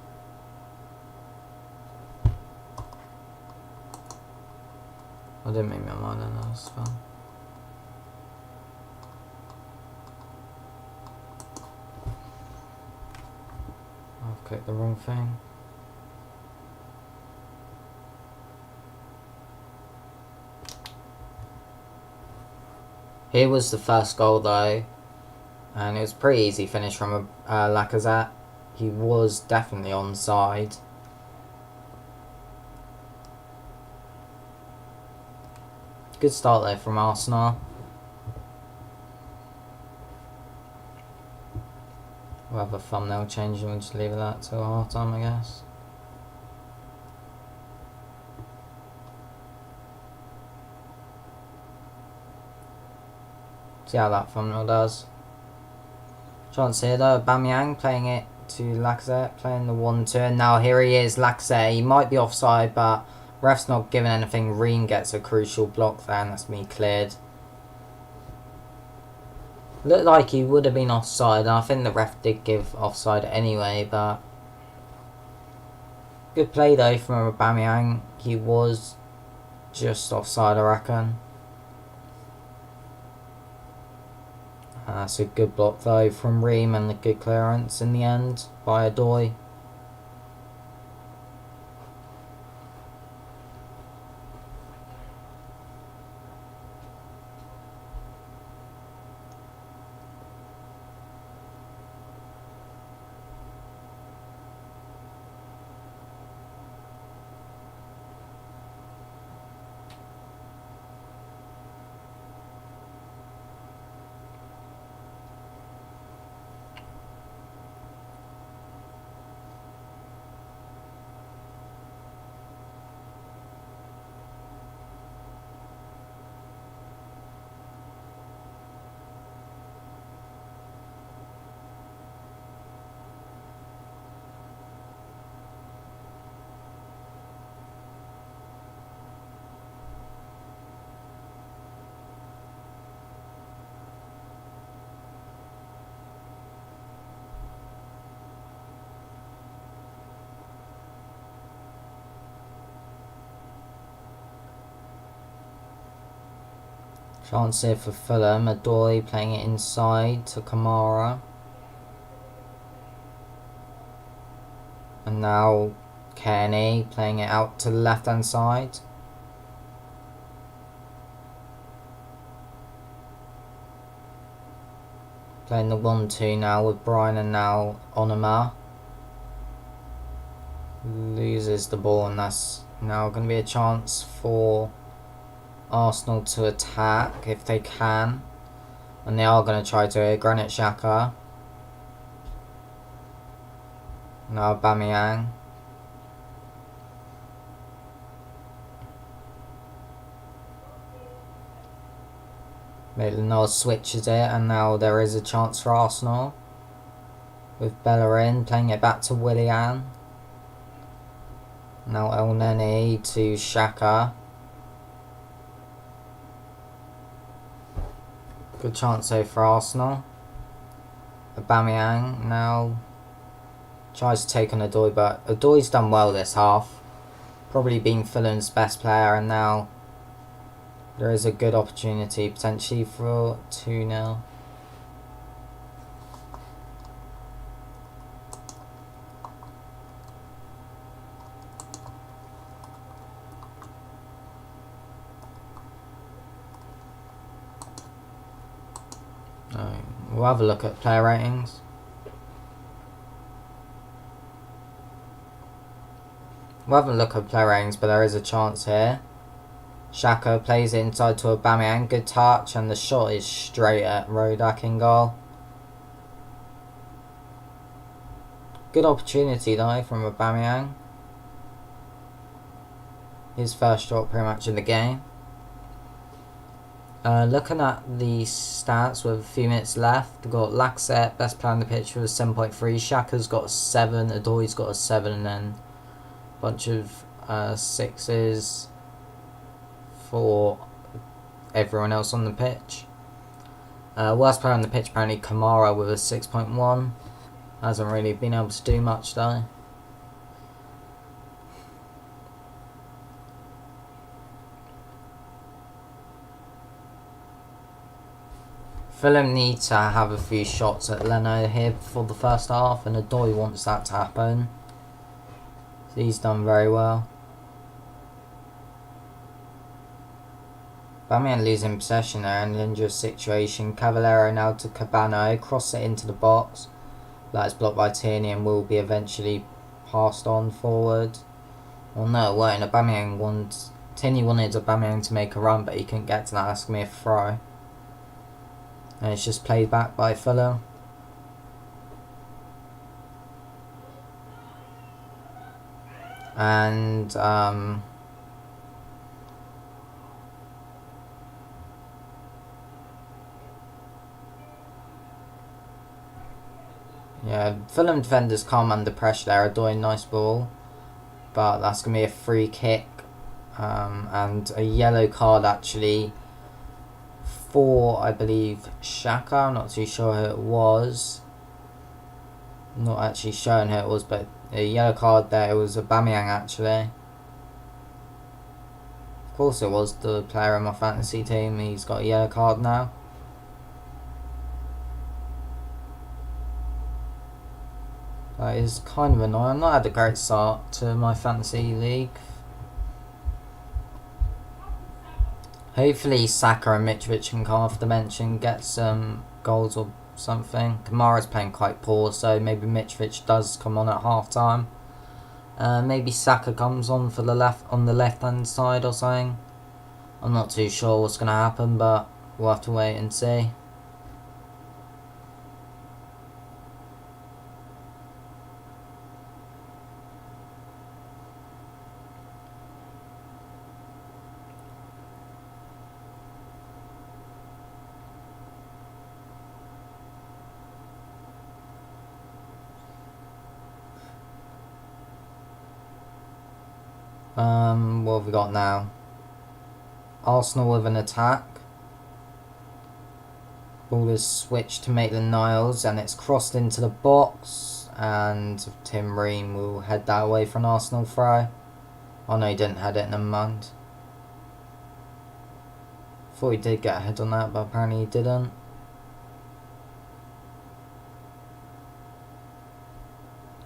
I didn't make my mind on that as well. I've clicked the wrong thing. Here was the first goal though, and it was a pretty easy finish from Lacazette. He was definitely onside. Good start there from Arsenal. We'll have a thumbnail change and we'll just leave it that till half time, I guess. See how that thumbnail does. Chance here though, Aubameyang playing it to Lacazette, playing the 1-2, and now here he is, Lacazette. He might be offside, but ref's not giving anything. Ream gets a crucial block there, and that's me cleared. Looked like he would have been offside, and I think the ref did give offside anyway, but good play though from Aubameyang. He was just offside, I reckon. That's a good block though from Ream, and a good clearance in the end by Adoy. Chance here for Fulham. Adoy playing it inside to Kamara. And now Kenny playing it out to the left hand side. Playing the 1-2 now with Brian and now Onuma. Loses the ball, and that's now going to be a chance for Arsenal to attack if they can. And they are going to try to. Granit Xhaka. Now Aubameyang. Maitland-Niles switches it, and now there is a chance for Arsenal. With Bellerin playing it back to Willian. Now El Neni to Xhaka. Good chance though for Arsenal. Aubameyang now tries to take on Adoy, but Adoy's done well this half. Probably been Fulham's best player, and now there is a good opportunity potentially for 2-0. We'll have a look at player ratings. We'll have a look at player ratings, but there is a chance here. Xhaka plays it inside to Aubameyang. Good touch, and the shot is straight at Rodak in goal. Good opportunity though from Aubameyang. His first shot pretty much in the game. Looking at the stats with a few minutes left, we've got Lacazette, best player on the pitch with a 7.3. Xhaka's got a 7, Adoy's got a 7, and then a bunch of 6s for everyone else on the pitch. Worst player on the pitch apparently Kamara with a 6.1. Hasn't really been able to do much though. Fulham need to have a few shots at Leno here before the first half, and Adoy wants that to happen. So he's done very well. Aubameyang losing possession there in an dangerous situation. Cavallero now to Cabano, cross it into the box. That is blocked by Tierney and will be eventually passed on forward. Well, no, it won't. Tierney wanted Aubameyang to make a run, but he couldn't get to that. That's going to be a throw. And it's just played back by Fulham. And yeah, Fulham defenders calm under pressure there. Adoy, nice ball, but that's going to be a free kick and a yellow card actually for, I believe, Xhaka. I'm not too sure who it was. Not actually showing who it was, but a yellow card there. It was Aubameyang actually. Of course it was the player in my fantasy team. He's got a yellow card now. That is kind of annoying. I've not had a great start to my fantasy league. Hopefully Saka and Mitrovic can come off the bench and get some goals or something. Kamara's playing quite poor, so maybe Mitrovic does come on at half time. Maybe Saka comes on for the left hand side or something. I'm not too sure what's going to happen, but we'll have to wait and see. What have we got now? Arsenal with an attack. Ball is switched to Maitland-Niles and it's crossed into the box, and Tim Ream will head that away for an Arsenal throw. Oh no, he didn't head it, never mind. Thought he did get ahead on that, but apparently he didn't.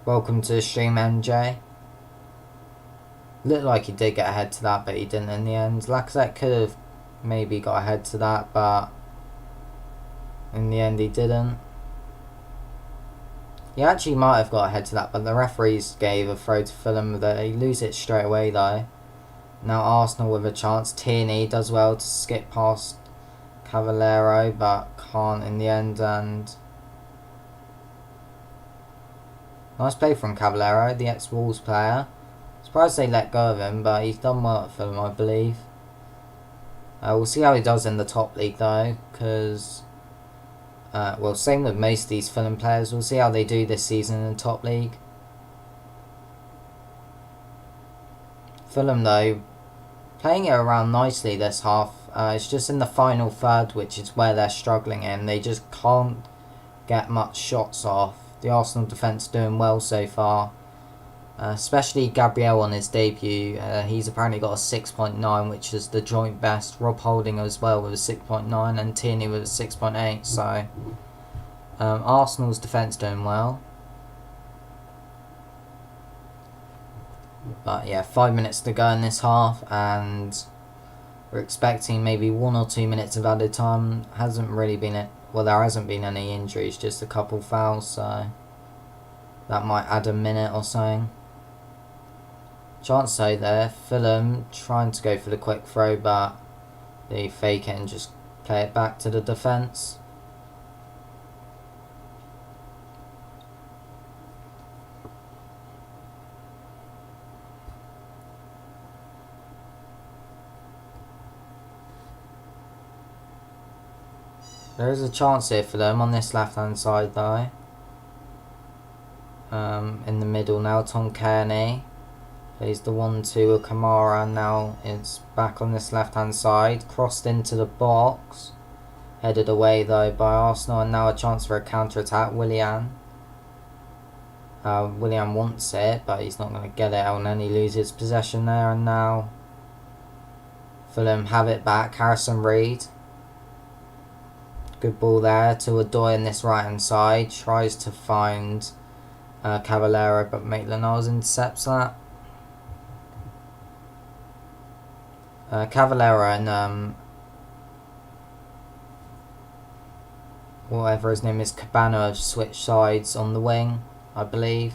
Welcome to the stream, MJ. Looked like he did get ahead to that, but he didn't in the end. Lacazette could have maybe got ahead to that, but in the end he didn't. He actually might have got ahead to that, but the referees gave a throw to Fulham. They lose it straight away though. Now Arsenal with a chance. Tierney does well to skip past Cavallero, but can't in the end. And nice play from Cavallero, the ex-Wolves player. Surprised they let go of him, but he's done well at Fulham, I believe. We'll see how he does in the top league though, because well, same with most of these Fulham players. We'll see how they do this season in the top league. Fulham though, playing it around nicely this half. It's just in the final third, which is where they're struggling in. They just can't get much shots off. The Arsenal defence doing well so far. Especially Gabriel on his debut. He's apparently got a 6.9, which is the joint best. Rob Holding as well with a 6.9 and Tierney with a 6.8. So Arsenal's defence doing well. But yeah, 5 minutes to go in this half, and we're expecting maybe 1 or 2 minutes of added time. Hasn't really been it. Well, there hasn't been any injuries, just a couple fouls, so that might add a minute or something. Chance though there. Fulham trying to go for the quick throw, but they fake it and just play it back to the defence. There is a chance here for them on this left hand side though. In the middle now, Tom Kearney plays the 1-2 with Kamara, and now it's back on this left hand side. Crossed into the box. Headed away though by Arsenal, and now a chance for a counter attack. Willian wants it, but he's not going to get it, and then he loses possession there, and now Fulham have it back. Harrison Reed. Good ball there to Odoi in this right hand side. Tries to find Cavallero, but Maitland-Niles intercepts that. Cavallero and whatever his name is, Cabana, have switched sides on the wing, I believe.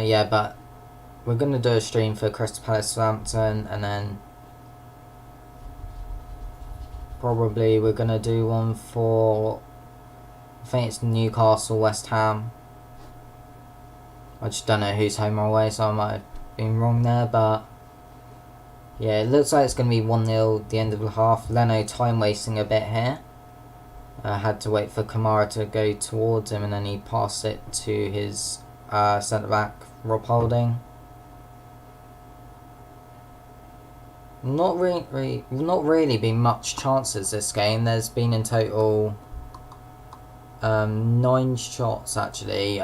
Yeah, but we're going to do a stream for Crystal Palace Southampton, and then probably we're going to do one for, I think it's Newcastle, West Ham. I just don't know who's home or away, so I might have been wrong there, but yeah, it looks like it's going to be 1-0 at the end of the half. Leno time wasting a bit here. Had to wait for Kamara to go towards him, and then he passed it to his centre back, Rob Holding. Not really been much chances this game. There's been in total 9 shots actually,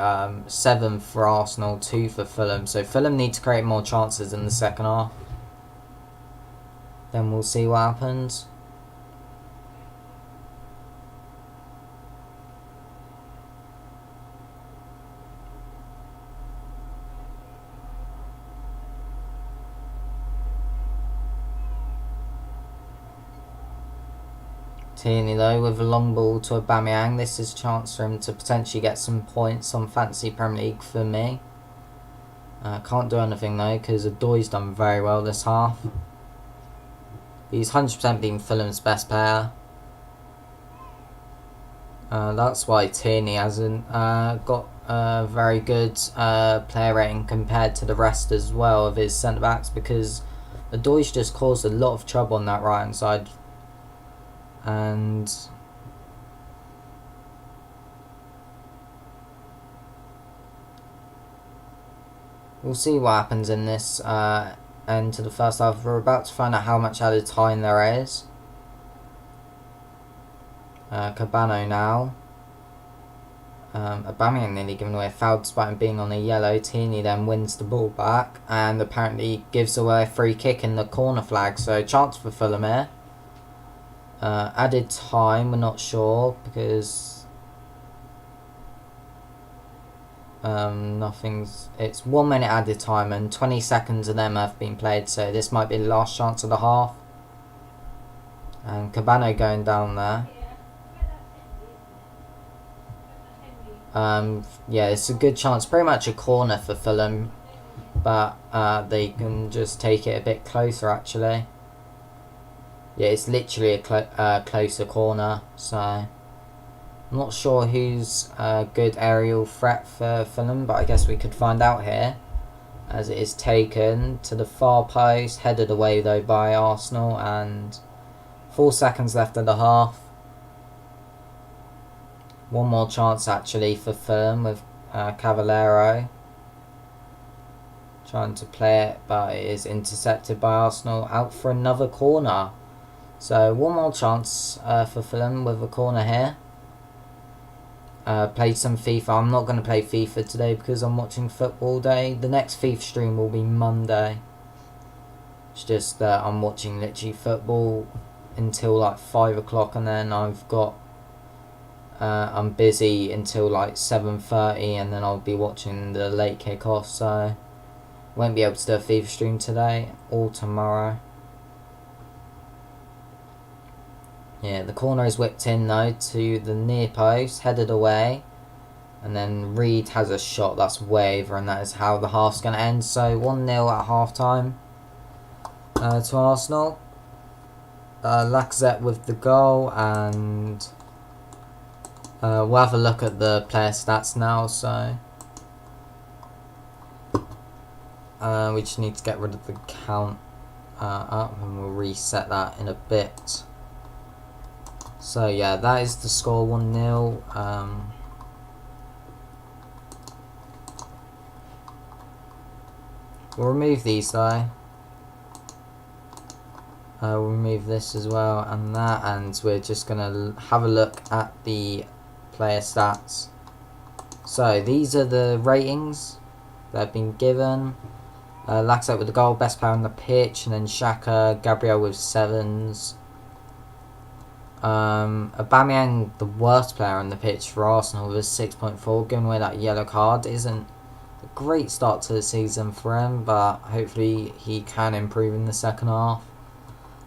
7 for Arsenal, 2 for Fulham. So Fulham need to create more chances in the second half. Then we'll see what happens. Tierney though with a long ball to Aubameyang. This is a chance for him to potentially get some points on Fantasy Premier League for me. Can't do anything though because Odoi's done very well this half. He's 100% been Fulham's best player. That's why Tierney hasn't got a very good player rating compared to the rest as well of his centre backs, because Odoi's just caused a lot of trouble on that right hand side. And we'll see what happens in this end to the first half. We're about to find out how much added time there is. Cabano now. Aubameyang nearly giving away a foul despite him being on a yellow. Tierney then wins the ball back and apparently gives away a free kick in the corner flag. So chance for Fulham here. Added time, we're not sure because it's 1 minute added time and 20 seconds of them have been played, so this might be the last chance of the half. And Cabano going down there. Yeah, it's a good chance, pretty much a corner for Fulham, but they can just take it a bit closer actually. Yeah, it's literally a closer corner, so I'm not sure who's a good aerial threat for Fulham, but I guess we could find out here, as it is taken to the far post, headed away though by Arsenal, and 4 seconds left of the half. One more chance actually for Fulham with Cavallero trying to play it, but it is intercepted by Arsenal, out for another corner. So one more chance for Fulham with a corner here. Played some FIFA. I'm not going to play FIFA today because I'm watching football day. The next FIFA stream will be Monday. It's just that I'm watching literally football until like 5 o'clock, and then I've got I'm busy until like 7:30, and then I'll be watching the late kick-off, so won't be able to do a FIFA stream today or tomorrow. Yeah, the corner is whipped in though to the near post, headed away, and then Reed has a shot that's way over, and that is how the half's going to end. So 1-0 at half time to Arsenal. Lacazette with the goal, and we'll have a look at the player stats now. So we just need to get rid of the count up, and we'll reset that in a bit. So yeah, that is the score, 1-0. We'll remove these though. We'll remove this as well and that, and we're just going to have a look at the player stats. So these are the ratings that have been given. Lacazette with the goal, best player on the pitch, and then Xhaka, Gabriel with 7s. Aubameyang, the worst player on the pitch for Arsenal, with a 6.4, giving away that yellow card. Isn't a great start to the season for him, but hopefully he can improve in the second half.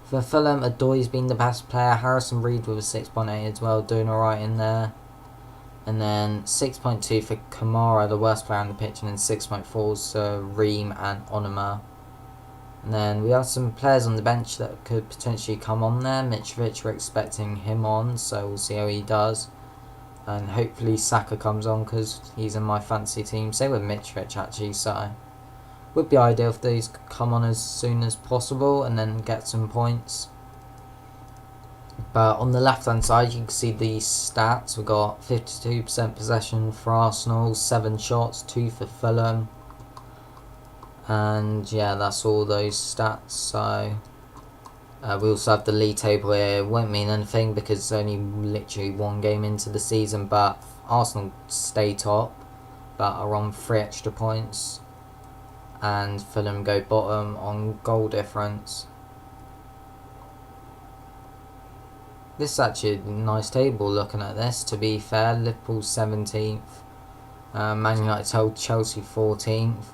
For Fulham, Adoy's been the best player. Harrison Reed with a 6.8 as well, doing alright in there. And then 6.2 for Kamara, the worst player on the pitch, and then 6.4 for Reem and Onuma. And then we have some players on the bench that could potentially come on there. Mitrovic, we're expecting him on, so we'll see how he does. And hopefully Saka comes on because he's in my fantasy team. Same with Mitrovic actually, so would be ideal if these could come on as soon as possible and then get some points. But on the left hand side you can see the stats. We've got 52% possession for Arsenal, 7 shots, 2 for Fulham. And yeah, that's all those stats. So we also have the league table here. It won't mean anything because it's only literally 1 game into the season, but Arsenal stay top but are on 3 extra points, and Fulham go bottom on goal difference. This is actually a nice table looking at this, to be fair. Liverpool 17th, Man United held Chelsea 14th.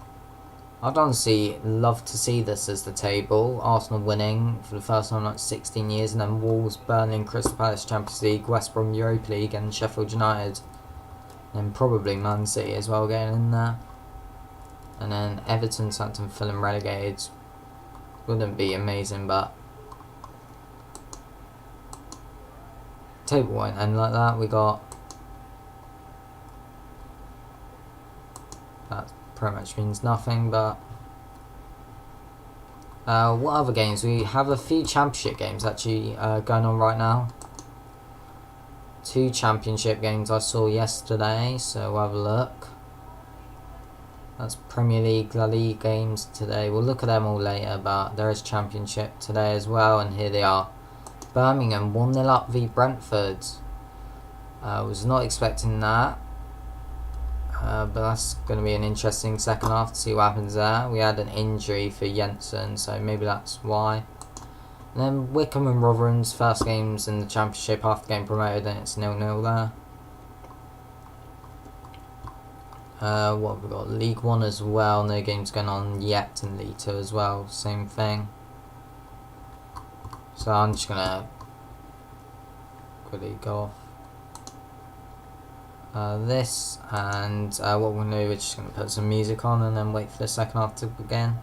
I'd honestly love to see this as the table. Arsenal winning for the first time in like 16 years, and then Wolves, Burnley, Crystal Palace Champions League, West Brom Europa League, and Sheffield United. And probably Man City as well getting in there. And then Everton, Southampton, Fulham relegated. Wouldn't be amazing, but table won't end like that. We got that pretty much means nothing, but what other games? We have a few championship games actually going on right now. 2 championship games I saw yesterday, so we'll have a look. That's Premier League, La Liga games today. We'll look at them all later, but there is championship today as well, and here they are. Birmingham 1-0 up v Brentford. Was not expecting that. But that's going to be an interesting second half to see what happens there. We had an injury for Jensen, so maybe that's why. And then Wickham and Rotherham's first games in the Championship after getting promoted, and it's 0-0 there. What have we got? League 1 as well, no games going on yet in League 2 as well, same thing. So I'm just going to quickly go off this, and what we're going to do, we're just going to put some music on and then wait for the second half to begin.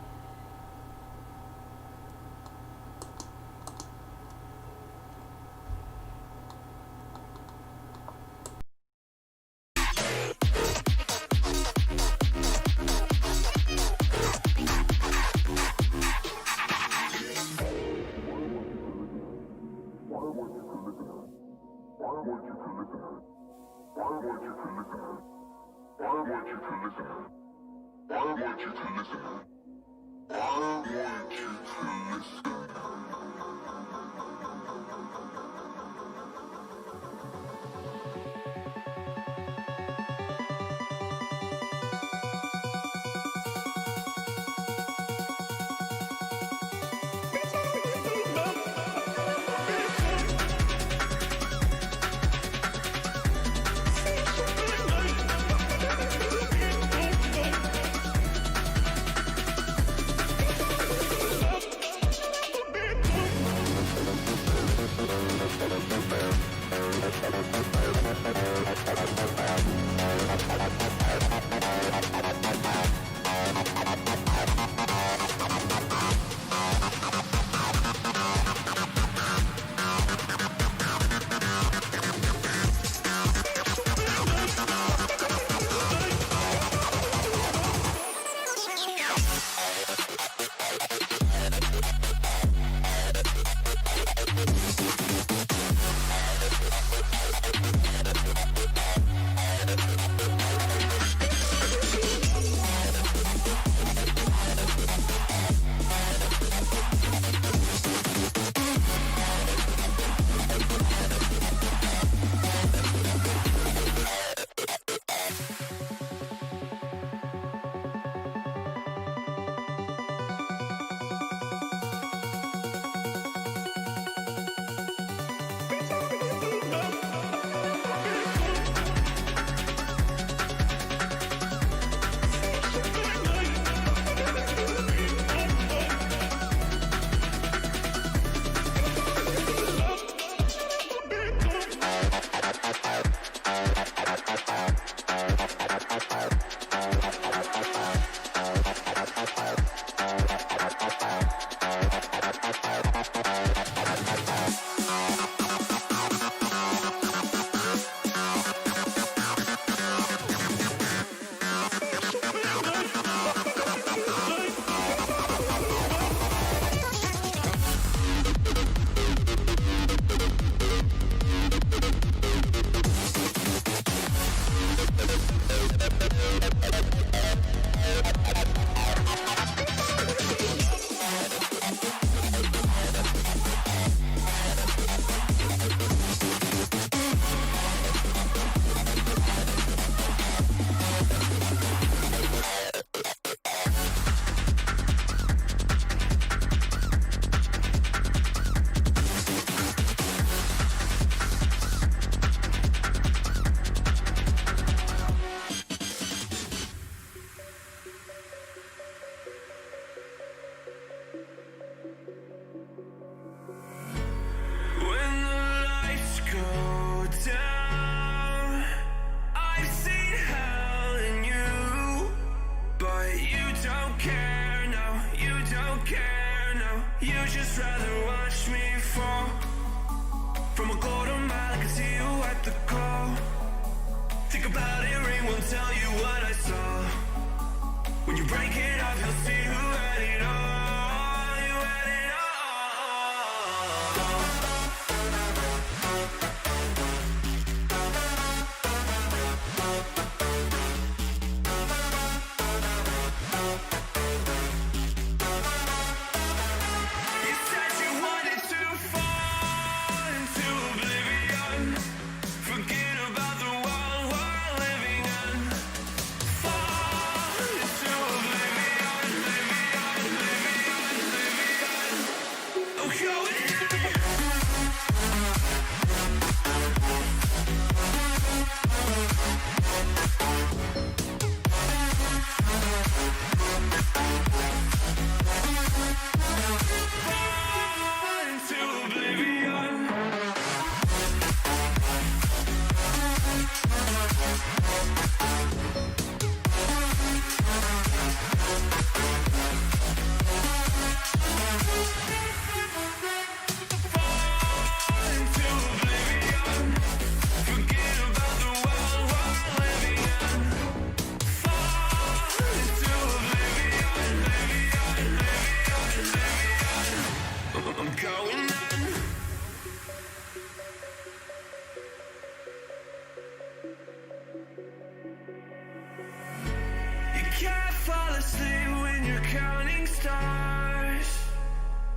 shooting stars.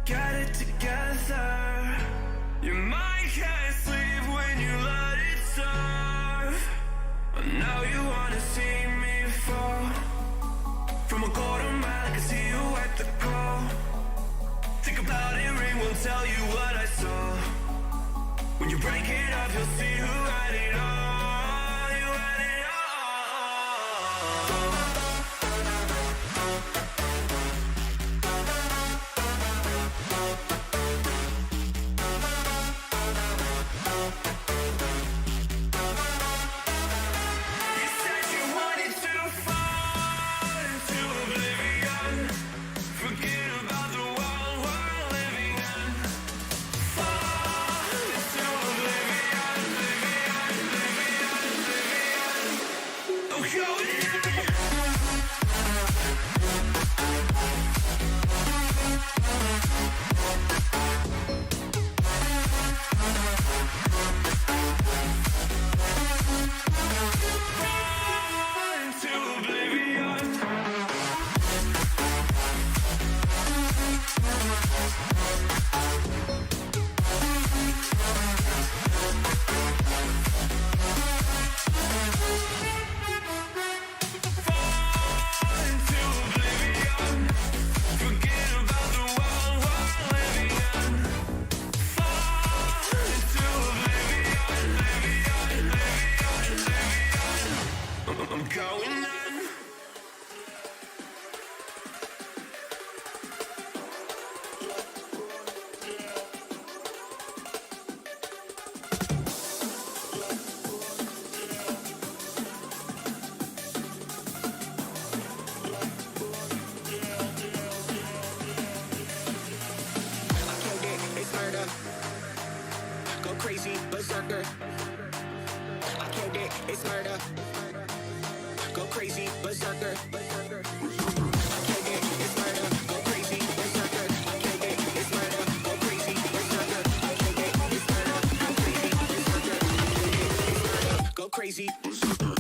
Get it together. Your mind can't sleep when you let it serve. But now you wanna see me fall. From a golden mile, I can see you at the call. Think about it, ring won't tell you what I saw. When you break it up, you'll see who had it all. You had it all. You said you wanted to fall into oblivion. Forget about the world we're living in. Fall into oblivion, oblivion, oblivion, oblivion. Oh, yo, fall into oblivion. Fall into oblivion. Forget about the world we're living in. Fall into oblivion, oblivion, oblivion, oblivion. I'm going in. It's murder. Go crazy, berserker. I killed it, it's murder. Go crazy, berserker. I killed it, it's murder. Go crazy, berserker. I killed it, it's murder. Go crazy, berserker. I killed it, it's murder. Go crazy, berserker. I killed it, it's murder. Go crazy, berserker.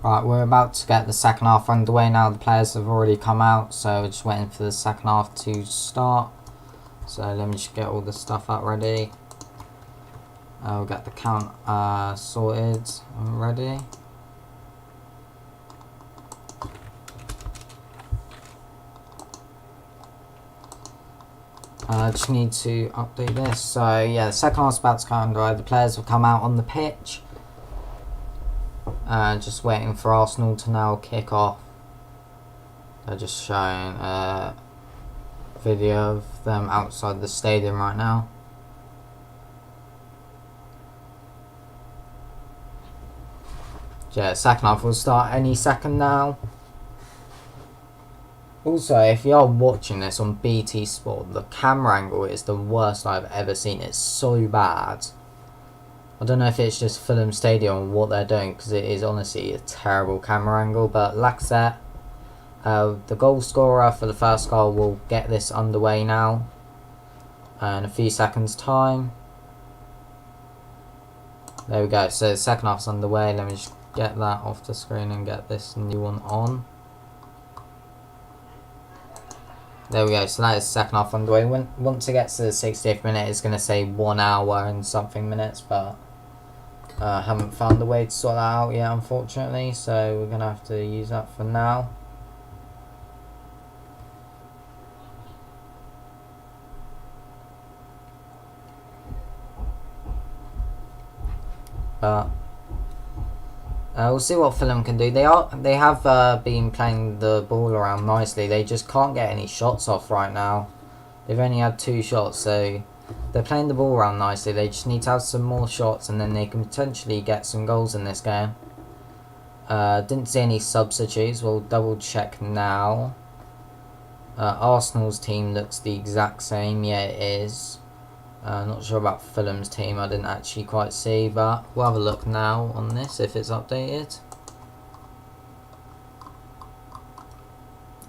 Right, we're about to get the second half underway now. The players have already come out, so we're just waiting for the second half to start. So let me just get all the stuff out ready. We'll get the count sorted and ready. I just need to update this. So yeah, the second half's about to come underway. The players have come out on the pitch. Just waiting for Arsenal to now kick off. They're just showing a video of them outside the stadium right now. Yeah, second half will start any second now. Also, if you are watching this on BT Sport, the camera angle is the worst I've ever seen. It's so bad. I don't know if it's just Fulham Stadium or what they're doing, because it is honestly a terrible camera angle. But Lacazette, the goal scorer for the first goal, will get this underway now in a few seconds time. There we go. So the second half's underway. Let me just get that off the screen and get this new one on. There we go, so that is second half underway. Once it gets to the 60th minute, it's going to say 1 hour and something minutes, but haven't found a way to sort that out yet, unfortunately, so we're going to have to use that for now. But we'll see what Fulham can do. They have been playing the ball around nicely. They just can't get any shots off right now. They've only had 2 shots, so they're playing the ball around nicely. They just need to have some more shots, and then they can potentially get some goals in this game. Didn't see any substitutes. We'll double check now. Arsenal's team looks the exact same. Yeah, it is. Not sure about Fulham's team, I didn't actually quite see, but we'll have a look now on this if it's updated.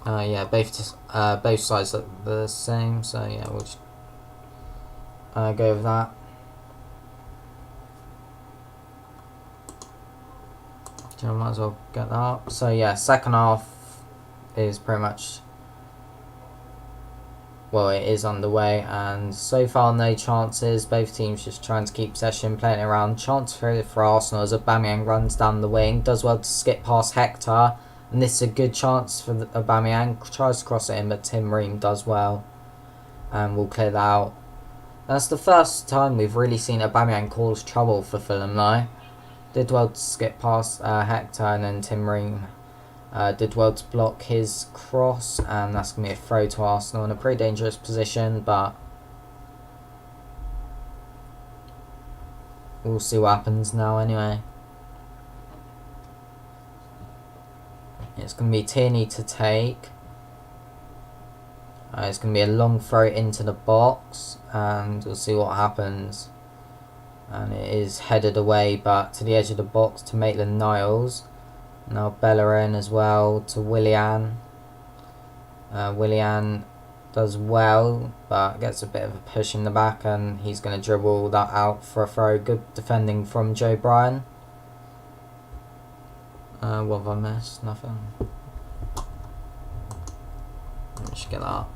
Yeah, both sides look the same, so yeah, we'll just go with that. I might as well get that up. So yeah, second half is pretty much, well, it is underway, and so far no chances. Both teams just trying to keep possession, playing it around. Chance for Arsenal as Aubameyang runs down the wing, does well to skip past Hector, and this is a good chance for Aubameyang. Tries to cross it in, but Tim Ream does well, and we'll clear that out. That's the first time we've really seen Aubameyang cause trouble for Fulham though. Did well to skip past Hector, and then Tim Ream did well to block his cross, and that's going to be a throw to Arsenal in a pretty dangerous position, but we'll see what happens now anyway. It's going to be Tierney to take. It's going to be a long throw into the box, and we'll see what happens. And it is headed away, but to the edge of the box to Maitland-Niles. Now Bellerin as well to Willian. Willian does well, but gets a bit of a push in the back, and he's going to dribble that out for a throw. Good defending from Joe Bryan. What have I missed? Nothing. Let me just get that up.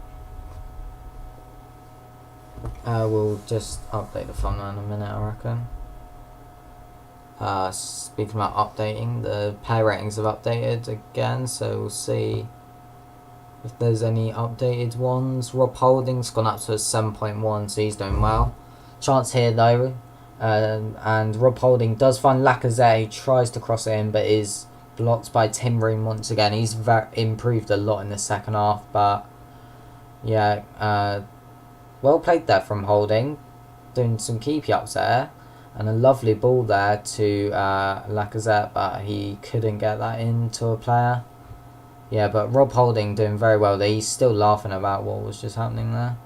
We'll just update the thumbnail in a minute, I reckon. Speaking about updating, the player ratings have updated again, so we'll see if there's any updated ones. Rob Holding's gone up to a 7.1, so he's doing well. Chance here though, and Rob Holding does find Lacazette, who tries to cross it in, but is blocked by Tim Ream once again. He's improved a lot in the second half, but yeah, well played there from Holding, doing some keepy ups there. And a lovely ball there to Lacazette, but he couldn't get that into a player. Yeah, but Rob Holding doing very well there. He's still laughing about what was just happening there.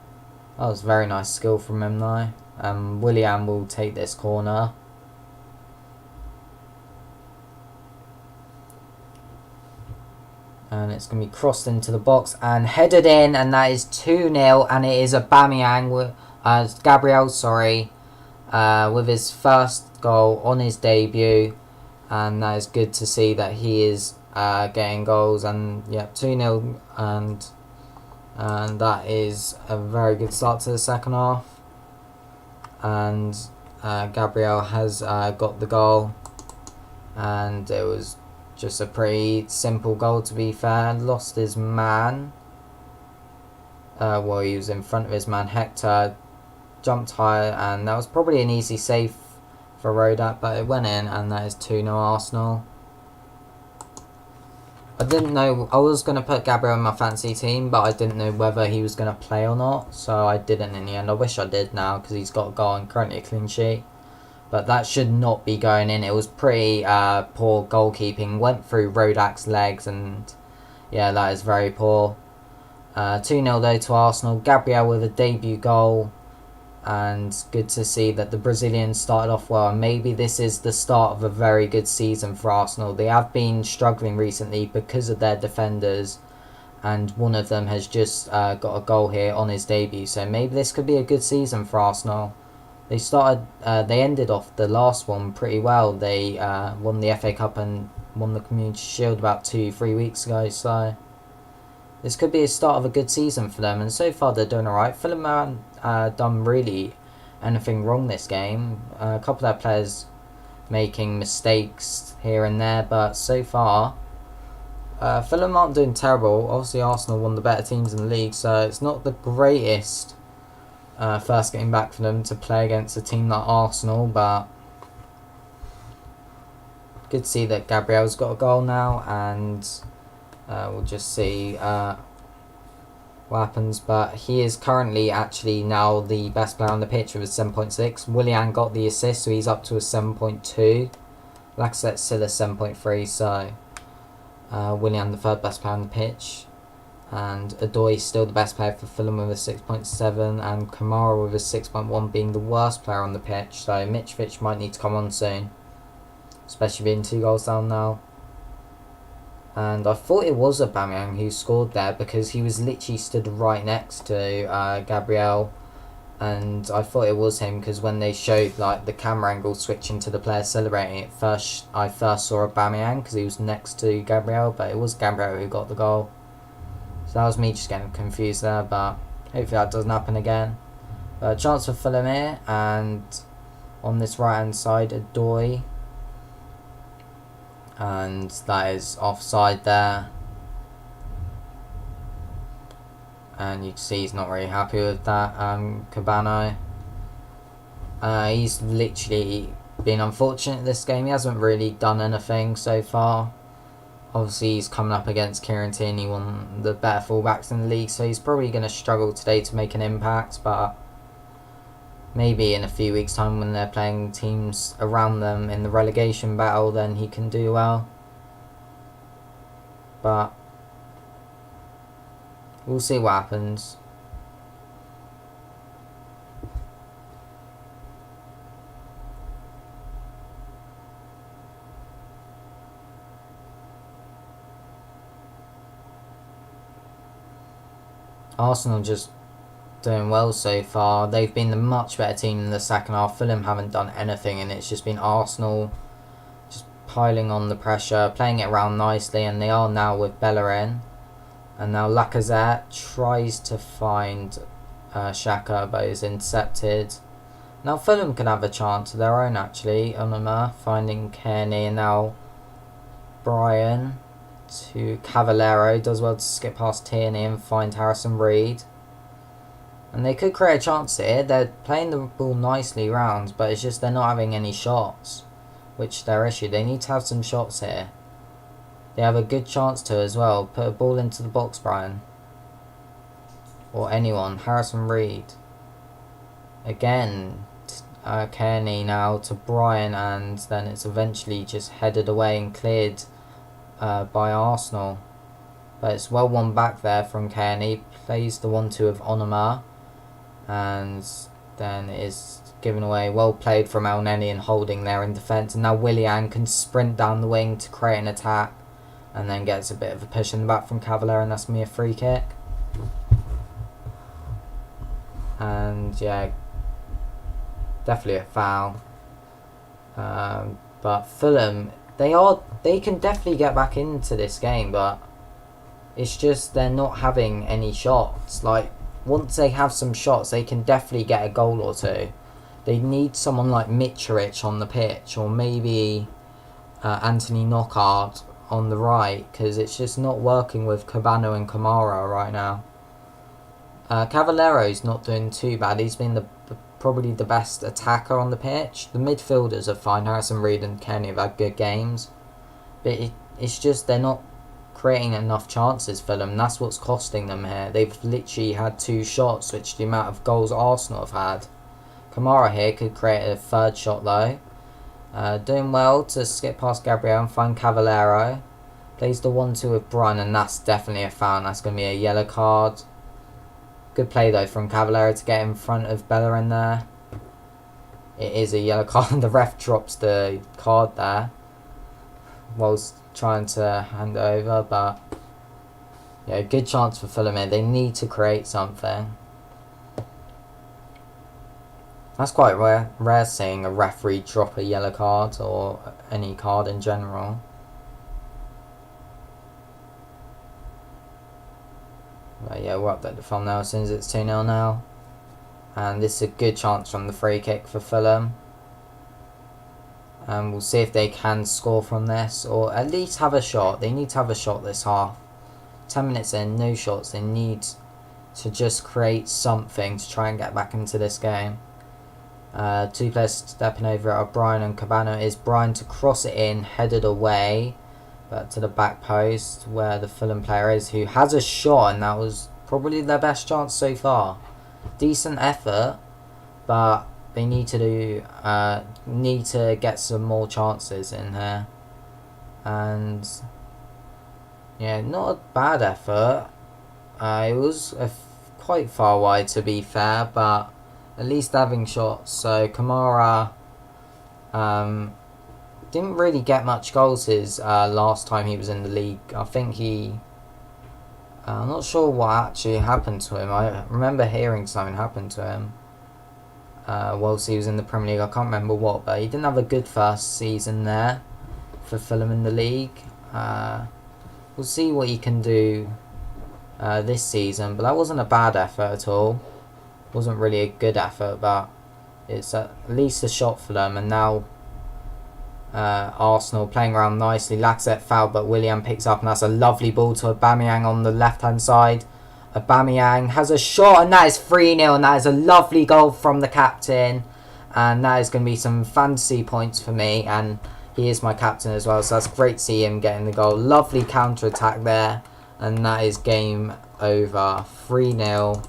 That was very nice skill from him though. Willian will take this corner. And it's going to be crossed into the box and headed in, and that is 2-0, and it is Aubameyang, Gabriel, sorry, with his first goal on his debut. and that is good to see that he is getting goals. And yeah, 2-0, and that is a very good start to the second half. And Gabriel has got the goal, and it was just a pretty simple goal, to be fair. Lost his man. Well, he was in front of his man. Hector jumped higher, and that was probably an easy save for Rodak, but it went in, and that is 2-0 Arsenal. I didn't know, I was going to put Gabriel in my fantasy team, but I didn't know whether he was going to play or not, so I didn't in the end. I wish I did now, because he's got a goal and currently a clean sheet. But that should not be going in. It was pretty poor goalkeeping. Went through Rodak's legs, and yeah, that is very poor. 2-0 though to Arsenal. Gabriel with a debut goal, and good to see that the Brazilians started off well. And maybe this is the start of a very good season for Arsenal. They have been struggling recently because of their defenders, and one of them has just got a goal here on his debut. So maybe this could be a good season for Arsenal. They ended off the last one pretty well. They won the FA Cup and won the Community Shield about 2-3 weeks ago. So this could be a start of a good season for them. And so far they're doing alright. Fulham haven't done really anything wrong this game. A couple of their players making mistakes here and there, but so far Fulham aren't doing terrible. Obviously Arsenal won the better teams in the league, so it's not the greatest first game back for them to play against a team like Arsenal, but good to see that Gabriel's got a goal now, and we'll just see what happens. But he is currently actually now the best player on the pitch with a 7.6. Willian got the assist, so he's up to a 7.2. Lacazette's still a 7.3, so Willian the third best player on the pitch. And Odoi still the best player for Fulham with a 6.7, and Kamara with a 6.1 being the worst player on the pitch. So Mitrovic might need to come on soon, especially being 2 goals down now. And I thought it was Aubameyang who scored there, because he was literally stood right next to Gabriel, and I thought it was him because when they showed like the camera angle switching to the player celebrating it, I first saw Aubameyang because he was next to Gabriel, but it was Gabriel who got the goal. So that was me just getting confused there, but hopefully that doesn't happen again. But a chance for Fulham here, and on this right hand side, Odoi, and that is offside there. And you can see he's not really happy with that. Cabano, he's literally been unfortunate this game. He hasn't really done anything so far. Obviously he's coming up against Kieran Tierney, one of the better fullbacks in the league, so he's probably going to struggle today to make an impact, but maybe in a few weeks time when they're playing teams around them in the relegation battle, then he can do well. But we'll see what happens. Arsenal just doing well so far. They've been the much better team in the second half. Fulham haven't done anything, and it's just been Arsenal just piling on the pressure, playing it around nicely, and they are now with Bellerin. And now Lacazette tries to find Xhaka, but is intercepted. Now Fulham can have a chance of their own actually. Onuma finding Kearney, and now Brian to Cavallero, does well to skip past Tierney and find Harrison Reed. And they could create a chance here. They're playing the ball nicely round, but it's just they're not having any shots, which is their issue. They need to have some shots here. They have a good chance to as well. Put a ball into the box, Brian. Or anyone. Harrison Reed. Again, Kearney now to Brian, and then it's eventually just headed away and cleared by Arsenal. But it's well won back there from Kearney. Plays the 1-2 of Onuma, and then it is given away. Well played from El Neni and holding there in defence. And now Willian can sprint down the wing to create an attack, and then gets a bit of a push in the back from Cavallero, and that's going to be a free kick. And yeah, definitely a foul. But Fulham They can definitely get back into this game, but it's just they're not having any shots. Like, once they have some shots, they can definitely get a goal or two. They need someone like Mitrovic on the pitch, or maybe Anthony Knockaert on the right, because it's just not working with Cabano and Kamara right now. Cavallero's not doing too bad. He's been probably the best attacker on the pitch. The midfielders are fine. Harrison Reed and Kenny have had good games, but it's just they're not creating enough chances for them. That's what's costing them here. They've literally had 2 shots, which the amount of goals Arsenal have had. Kamara here could create a 3rd shot though. Doing well to skip past Gabriel and find Cavallero. Plays the 1-2 with Bryan, and that's definitely a foul. That's going to be a yellow card. Good play though from Cavallero to get in front of Bellerin there. It is a yellow card. The ref drops the card there whilst trying to hand it over, but yeah, good chance for Fulham here. They need to create something. That's quite rare seeing a referee drop a yellow card or any card in general. But yeah, we'll update the thumbnail as soon as it's 2-0 now. And this is a good chance from the free kick for Fulham. And we'll see if they can score from this, or at least have a shot. They need to have a shot this half. 10 minutes in, no shots. They need to just create something to try and get back into this game. 2 players stepping over are Bryan and Cabano. Is Bryan to cross it in, headed away, but to the back post where the Fulham player is, who has a shot, and that was probably their best chance so far. Decent effort, but they need to get some more chances in here. And yeah, not a bad effort. It was quite far wide to be fair, but at least having shots. So Kamara didn't really get much goals his last time he was in the league. I think I'm not sure what actually happened to him. I remember hearing something happened to him whilst he was in the Premier League. I can't remember what, but he didn't have a good first season there for Fulham in the league. We'll see what he can do this season, but that wasn't a bad effort at all. Wasn't really a good effort, but it's at least a shot for them. And now Arsenal playing around nicely. Lacazette fouled, but Willian picks up, and that's a lovely ball to Aubameyang on the left hand side. Aubameyang has a shot, and that is 3-0, and that is a lovely goal from the captain, and that is going to be some fantasy points for me, and he is my captain as well, so that's great to see him getting the goal. Lovely counter attack there, and that is game over. 3-0.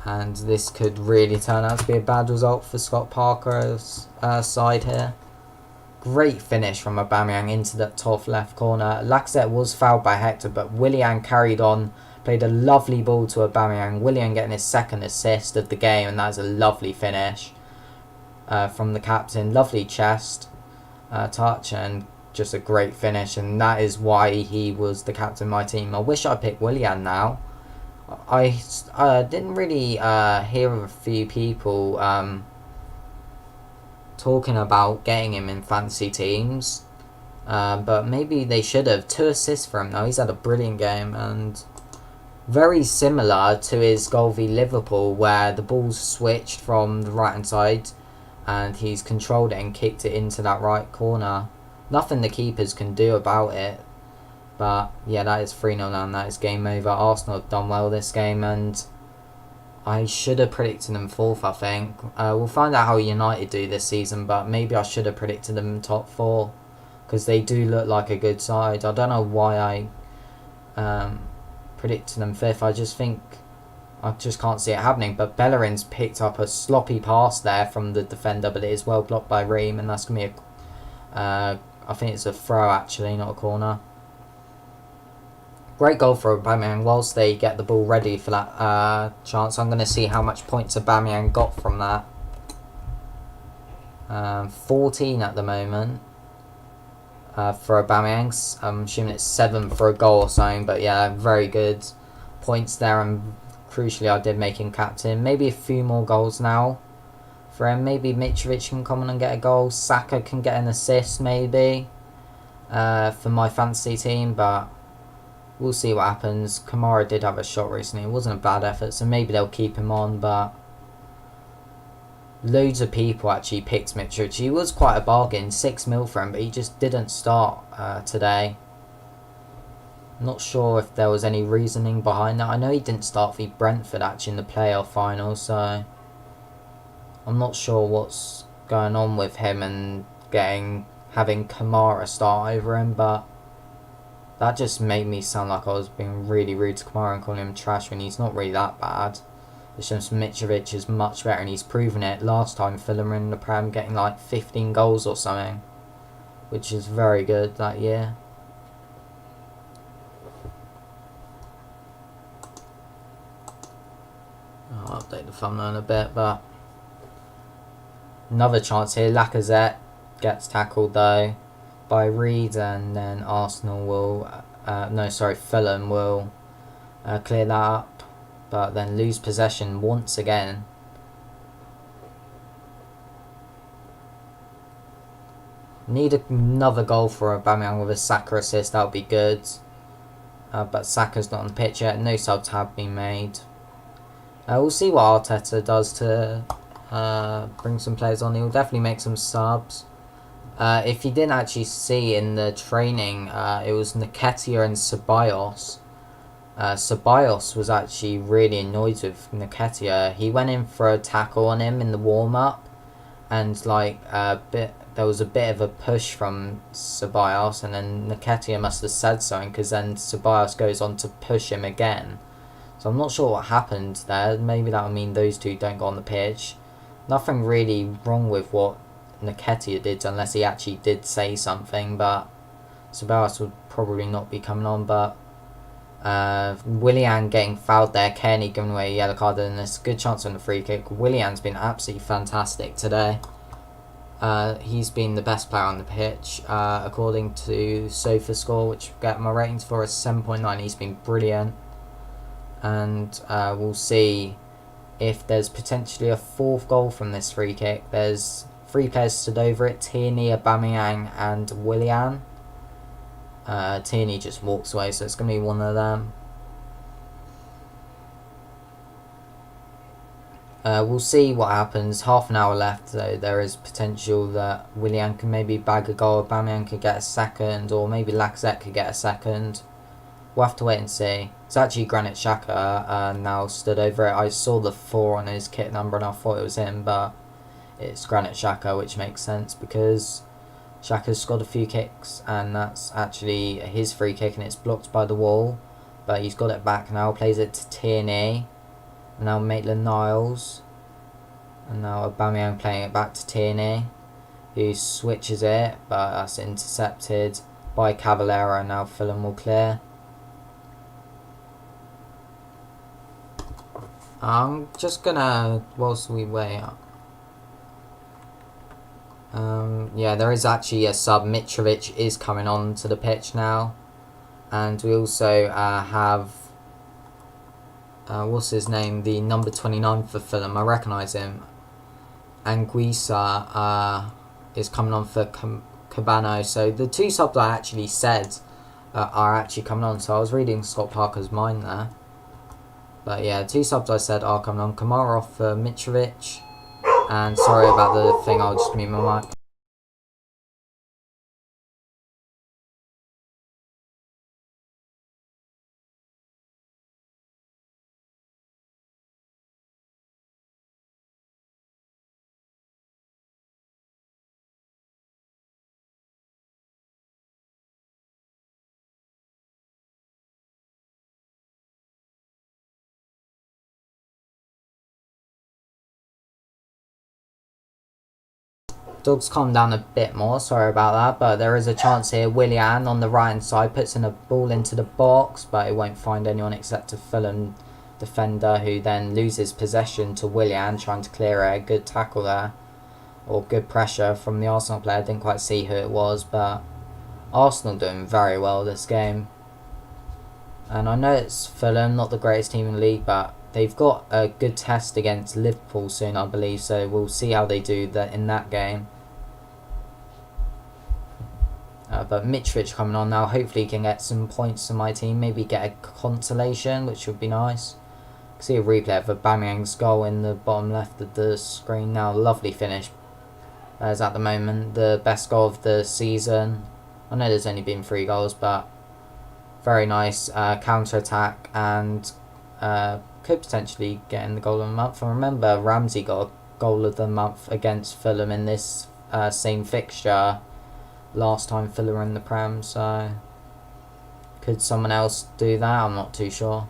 And this could really turn out to be a bad result for Scott Parker's side here. Great finish from Aubameyang into the top left corner. Lacazette was fouled by Hector, but Willian carried on, played a lovely ball to Aubameyang. Willian getting his 2nd assist of the game, and that's a lovely finish from the captain. Lovely chest touch, and just a great finish, and that is why he was the captain of my team. I wish I picked Willian now. I didn't really hear of a few people talking about getting him in fantasy teams, but maybe they should have. 2 assists for him though. He's had a brilliant game, and very similar to his goal v Liverpool, where the ball's switched from the right hand side and he's controlled it and kicked it into that right corner. Nothing the keepers can do about it. But yeah, that is 3-0 now, and that is game over. Arsenal have done well this game, and I should have predicted them 4th, I think. We'll find out how United do this season, but maybe I should have predicted them top 4, because they do look like a good side. I don't know why I predicted them 5th. I just think I just can't see it happening. But Bellerin's picked up a sloppy pass there from the defender, but it is well blocked by Ream, and that's going to be I think it's a throw actually, not a corner. Great goal for Aubameyang whilst they get the ball ready for that chance. I'm going to see how much points Aubameyang got from that. 14 at the moment for Aubameyang. I'm assuming it's 7 for a goal or something. But yeah, very good points there. And crucially, I did make him captain. Maybe a few more goals now for him. Maybe Mitrovic can come on and get a goal. Saka can get an assist maybe. for my fantasy team, but we'll see what happens. Kamara did have a shot recently. It wasn't a bad effort, so maybe they'll keep him on, but loads of people actually picked Mitrovic. He was quite a bargain, 6 mil for him, but he just didn't start today. Not sure if there was any reasoning behind that. I know he didn't start for Brentford actually in the playoff final, so I'm not sure what's going on with him and having Kamara start over him, but that just made me sound like I was being really rude to Kamara and calling him trash when he's not really that bad. It's just Mitrovic is much better, and he's proven it last time Fulham were in the Prem, getting like 15 goals or something, which is very good that year. I'll update the thumbnail in a bit, but another chance here. Lacazette gets tackled though by Reed, and then Fulham will clear that up, but then lose possession once again. Need another goal for Aubameyang with a Saka assist, that would be good. But Saka's not on the pitch yet, no subs have been made. We'll see what Arteta does to bring some players on. He'll definitely make some subs. If you didn't actually see in the training, it was Nketiah and Ceballos. Ceballos was actually really annoyed with Nketiah. He went in for a tackle on him in the warm-up, and there was a bit of a push from Ceballos, and then Nketiah must have said something, because then Ceballos goes on to push him again. So I'm not sure what happened there. Maybe that would mean those two don't go on the pitch. Nothing really wrong with what Nketiah did, unless he actually did say something, but Ceballos would probably not be coming on. But Willian getting fouled there, Kearney giving away a yellow card, and there's a good chance on the free kick. Willian's been absolutely fantastic today. He's been the best player on the pitch, according to SofaScore, which get my ratings for is 7.9. He's been brilliant, and we'll see if there's potentially a fourth goal from this free kick. There's 3 players stood over it: Tierney, Aubameyang and Willian. Tierney just walks away, so it's going to be one of them. We'll see what happens. Half an hour left, though. There is potential that Willian can maybe bag a goal, Aubameyang could get a second, or maybe Lacazette could get a second. We'll have to wait and see. It's actually Granit Xhaka now stood over it. I saw the 4 on his kit number and I thought it was him, but it's Granit Xhaka, which makes sense because Xhaka's scored a few kicks, and that's actually his free kick, and it's blocked by the wall, but he's got it back now. Plays it to Tierney, and now Maitland-Niles, and now Aubameyang playing it back to Tierney, who switches it, but that's intercepted by Cavallero, and now Fulham will clear. I'm just gonna, whilst we wait, yeah, there is actually a sub. Mitrovic is coming on to the pitch now, and we also have what's his name, the number 29 for Fulham. I recognise him. Anguissa is coming on for Cabano. So the 2 subs I actually said are actually coming on. So I was reading Scott Parker's mind there. But yeah, 2 subs I said are coming on. Kamara off for Mitrovic. And sorry about the thing, I'll just mute my mic. Dogs calm down a bit more, sorry about that, but there is a chance here. Willian on the right hand side puts in a ball into the box, but it won't find anyone except a Fulham defender, who then loses possession to Willian trying to clear it. Good tackle there, or good pressure from the Arsenal player. Didn't quite see who it was, but Arsenal doing very well this game. And I know it's Fulham, not the greatest team in the league, but they've got a good test against Liverpool soon, I believe, so we'll see how they do that in that game. But Mitrovic coming on now, hopefully he can get some points to my team, maybe get a consolation, which would be nice. See a replay of Aubameyang's goal in the bottom left of the screen now. Lovely finish. As at the moment the best goal of the season. I know there's only been 3 goals, but very nice counter attack, and could potentially get in the goal of the month. And remember, Ramsey got a goal of the month against Fulham in this same fixture last time Fulham were in the Prem, so could someone else do that? I'm not too sure.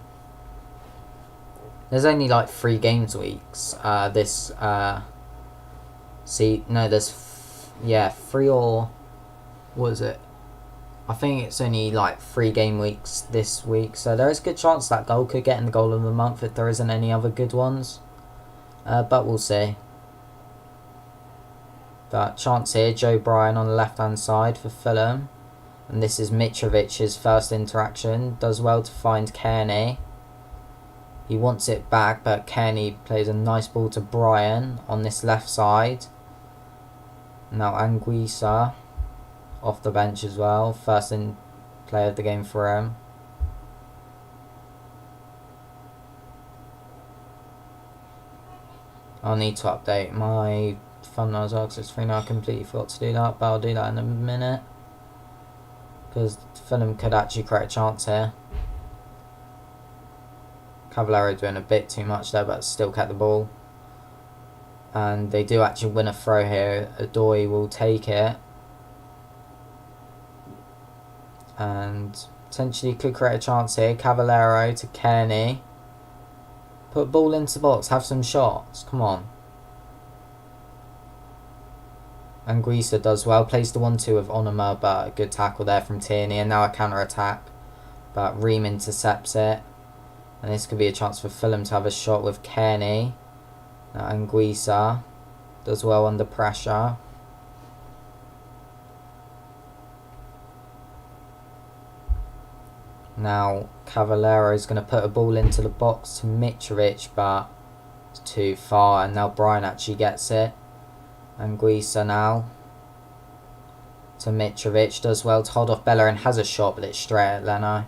There's only like 3 games weeks this there's 3, or what is it? I think it's only like 3 game weeks this week, so there is a good chance that goal could get in the goal of the month if there isn't any other good ones, but we'll see. But chance here, Joe Bryan on the left hand side for Fulham, and this is Mitrovic's first interaction. Does well to find Kearney. He wants it back, but Kearney plays a nice ball to Bryan on this left side. Now Anguissa off the bench as well, first in play of the game for him. I'll need to update my thumbnail as well because it's free now. I completely forgot to do that, but I'll do that in a minute because Fulham could actually create a chance here. Cavallero doing a bit too much there, but still kept the ball. And they do actually win a throw here. Adoy will take it. And potentially could create a chance here. Cavallero to Kearney. Put ball into the box. Have some shots. Come on. Anguissa does well. Plays the 1-2 with Onuma, but a good tackle there from Tierney. And now a counter attack. But Ream intercepts it. And this could be a chance for Fulham to have a shot with Kearney. Now Anguissa does well under pressure. Now Cavallero is going to put a ball into the box to Mitrovic, but it's too far, and now Bryan actually gets it. Anguissa now to Mitrovic, does well to hold off Bellerin, has a shot, but it's straight at Leno.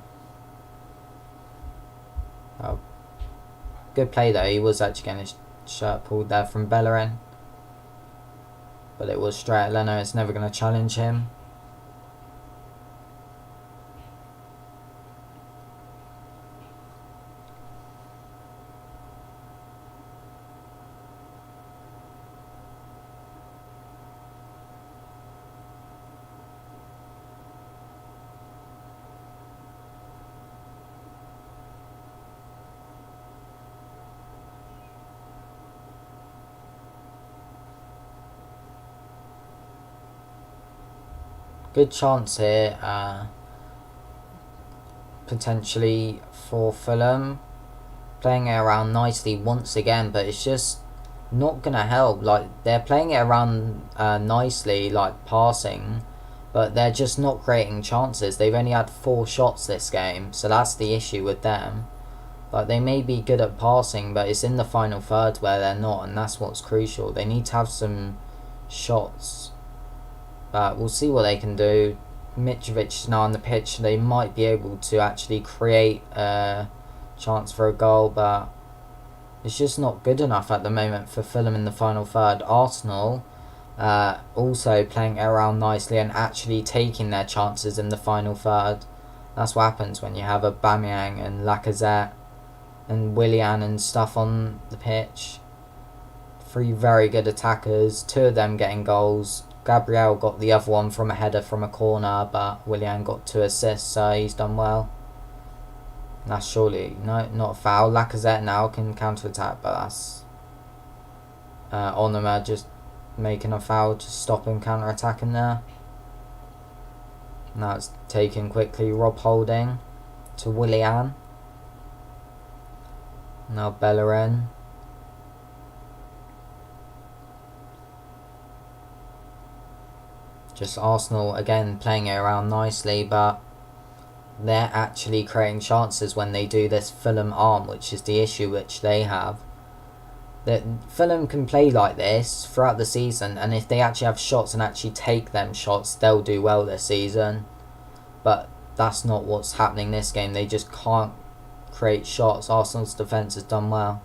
Oh, good play though, he was actually getting his shirt pulled there from Bellerin, but it was straight at Leno. It's never going to challenge him. Good chance here, potentially for Fulham. Playing it around nicely once again, but it's just not going to help. Like, they're playing it around nicely, like passing, but they're just not creating chances. They've only had 4 shots this game, so that's the issue with them. Like, they may be good at passing, but it's in the final third where they're not, and that's what's crucial. They need to have some shots. But we'll see what they can do. Mitrovic is now on the pitch. They might be able to actually create a chance for a goal, but it's just not good enough at the moment for Fulham in the final third. Arsenal also playing around nicely and actually taking their chances in the final third. That's what happens when you have Aubameyang and Lacazette and Willian and stuff on the pitch. 3 very good attackers, 2 of them getting goals. Gabriel got the other one from a header from a corner, but Willian got 2 assists, so he's done well. That's surely not a foul. Lacazette now can counter attack, but that's Onuma just making a foul to stop him counter attacking there. Now it's taken quickly. Rob Holding to Willian. Now Bellerin. Just Arsenal again playing it around nicely, but they're actually creating chances when they do this Fulham arm, which is the issue which they have. that Fulham can play like this throughout the season, and if they actually have shots and actually take them shots, they'll do well this season. But that's not what's happening this game. They just can't create shots. Arsenal's defence has done well.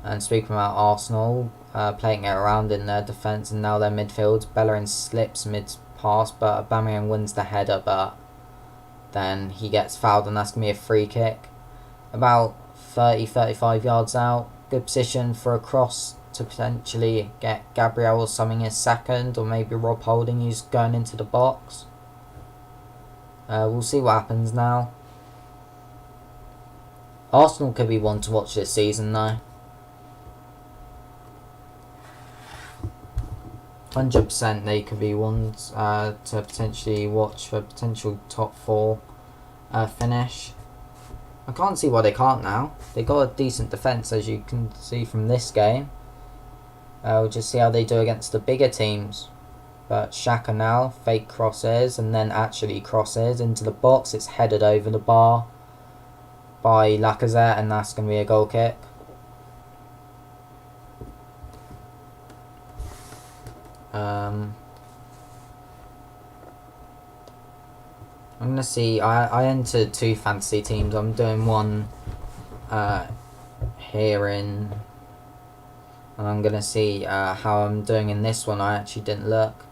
And speaking about Arsenal, playing it around in their defence and now their midfield, Bellerin slips mid-pass, but Aubameyang wins the header, but then he gets fouled and that's going to be a free kick. About 30-35 yards out. Good position for a cross to potentially get Gabriel or something in second, or maybe Rob Holding who's going into the box. We'll see what happens now. Arsenal could be one to watch this season though. 100% they could be ones to potentially watch for potential top 4 finish. I can't see why they can't now. They got a decent defence, as you can see from this game. We'll just see how they do against the bigger teams. But Xhaka now, fake crosses and then actually crosses into the box. It's headed over the bar by Lacazette and that's going to be a goal kick. I'm going to see, I entered 2 fantasy teams. I'm doing one here in, and I'm going to see how I'm doing in this one. I actually didn't look.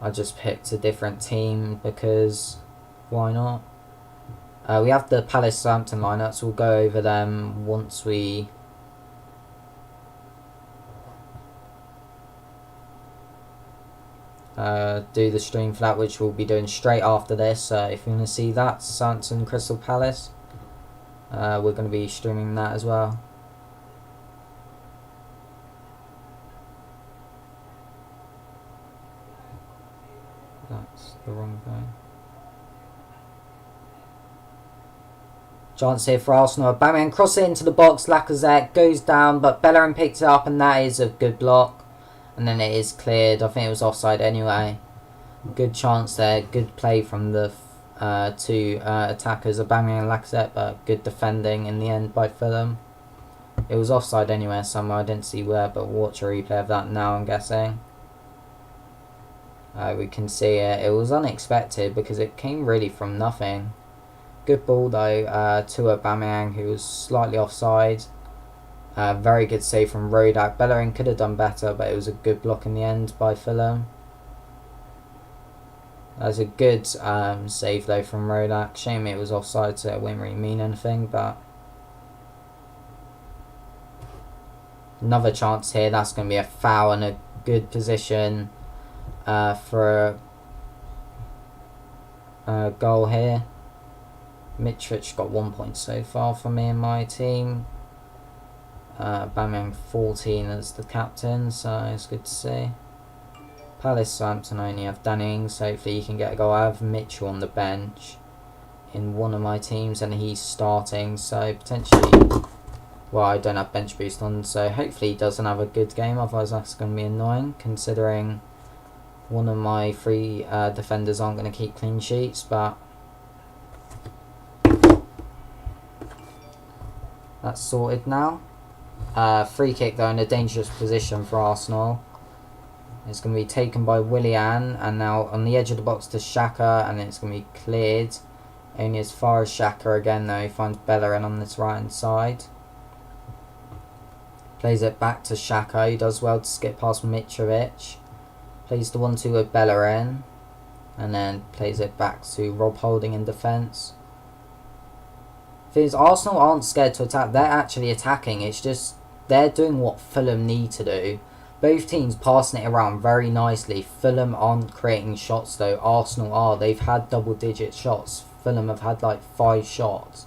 I just picked a different team because why not? We have the Palace Southampton lineup, so we'll go over them once we do the stream for that, which we'll be doing straight after this. So if you want to see that, Southampton Crystal Palace, we're going to be streaming that as well. That's the wrong thing. Chance here for Arsenal. Aubameyang cross it into the box. Lacazette goes down, but Bellerin picks it up, and that is a good block. And then it is cleared. I think it was offside anyway. Good chance there. Good play from the 2 attackers, Aubameyang and Lacazette, but good defending in the end by Fulham. It was offside anywhere somewhere. I didn't see where, but watch a replay of that now, I'm guessing. We can see it. It was unexpected because it came really from nothing. Good ball though to Aubameyang, who was slightly offside. Very good save from Rodak. Bellerin could have done better, but it was a good block in the end by Fulham. That was a good save though from Rodak. Shame it was offside, so it wouldn't really mean anything, but another chance here. That's going to be a foul and a good position for a goal here. Mitrovic got 1 point so far for me and my team. Aubameyang 14 as the captain, so it's good to see. Palace Southampton only have Danny Ings, so hopefully he can get a goal. I have Mitchell on the bench in one of my teams and he's starting, so potentially, well, I don't have bench boost on, so hopefully he doesn't have a good game, otherwise that's going to be annoying considering one of my 3 defenders aren't going to keep clean sheets. But that's sorted now. Free kick though in a dangerous position for Arsenal. It's going to be taken by Willian, and now on the edge of the box to Xhaka, and it's going to be cleared. Only as far as Xhaka again though. He finds Bellerin on this right hand side. Plays it back to Xhaka. He does well to skip past Mitrovic. Plays the 1-2 with Bellerin, and then plays it back to Rob Holding in defence. Thing is, Arsenal aren't scared to attack. They're actually attacking. It's just they're doing what Fulham need to do. Both teams passing it around very nicely. Fulham aren't creating shots though. Arsenal are. They've had double-digit shots. Fulham have had like 5 shots.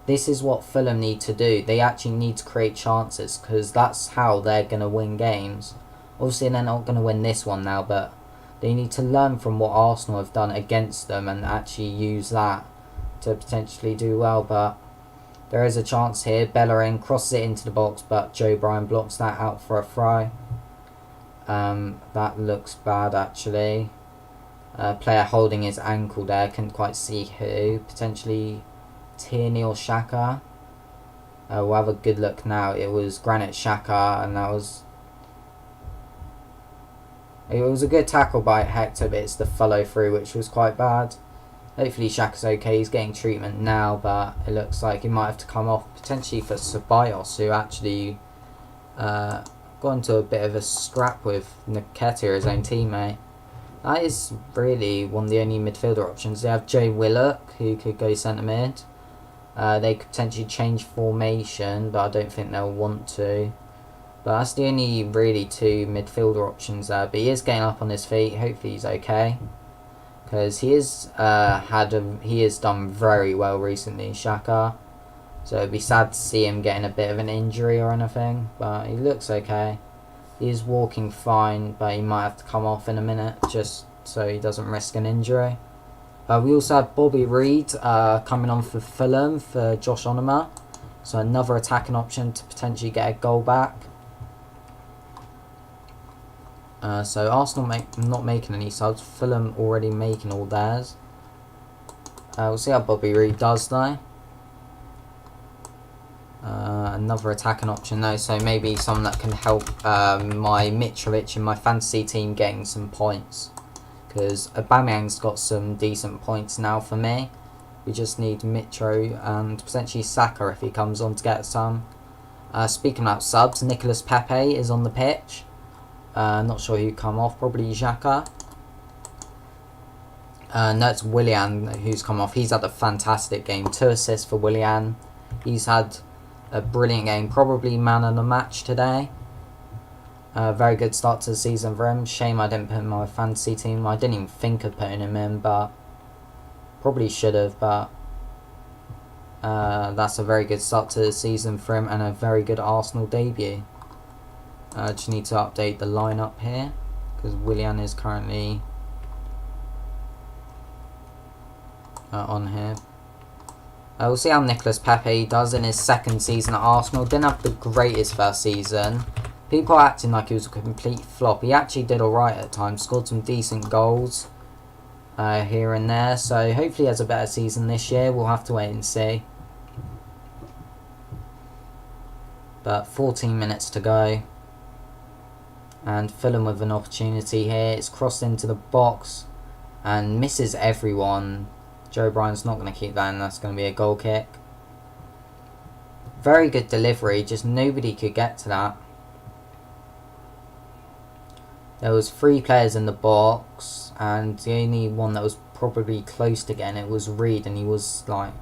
This is what Fulham need to do. They actually need to create chances because that's how they're going to win games. Obviously they're not going to win this one now, but they need to learn from what Arsenal have done against them and actually use that to potentially do well. But there is a chance here. Bellerin crosses it into the box, but Joe Bryan blocks that out for a throw. That looks bad actually. Player holding his ankle there. Couldn't quite see who. Potentially Tierney or Xhaka. We'll have a good look now. It was Granit Xhaka, and it was a good tackle by Hector, but it's the follow through which was quite bad. Hopefully Xhaka's okay. He's getting treatment now, but it looks like he might have to come off potentially for Ceballos, who actually got into a bit of a scrap with Nketiah, his own teammate. That is really one of the only midfielder options. They have Joe Willock, who could go centre mid. They could potentially change formation, but I don't think they'll want to. But that's the only really two midfielder options there. But he is getting up on his feet. Hopefully he's okay, because he has done very well recently, Xhaka. So it'd be sad to see him getting a bit of an injury or anything. But he looks okay. He is walking fine, but he might have to come off in a minute just so he doesn't risk an injury. We also have Bobby Reed coming on for Fulham for Josh Onuma. So another attacking option to potentially get a goal back. So Arsenal not making any subs. Fulham already making all theirs. We'll see how Bobby Reed does though. Another attacking option though, so maybe someone that can help my Mitrovic in my fantasy team getting some points. Because Aubameyang's got some decent points now for me. We just need Mitro and potentially Saka if he comes on to get some. Speaking about subs, Nicolas Pepe is on the pitch. Not sure who come off, probably Xhaka. No, it's Willian who's come off. He's had a fantastic game. 2 assists for Willian. He's had a brilliant game, probably man of the match today. Very good start to the season for him. Shame I didn't put him in my fantasy team. I didn't even think of putting him in, but probably should have. But that's a very good start to the season for him and a very good Arsenal debut. Just need to update the lineup here because Willian is currently on here. We'll see how Nicolas Pepe does in his second season at Arsenal. Didn't have the greatest first season. People are acting like he was a complete flop. He actually did alright at times. Scored some decent goals here and there. So hopefully he has a better season this year. We'll have to wait and see. But 14 minutes to go. And Fulham with an opportunity here. It's crossed into the box and misses everyone. Joe Bryan's not going to keep that, and that's going to be a goal kick. Very good delivery, just nobody could get to that. There was 3 players in the box, and the only one that was probably close to getting it was Reed, and he was like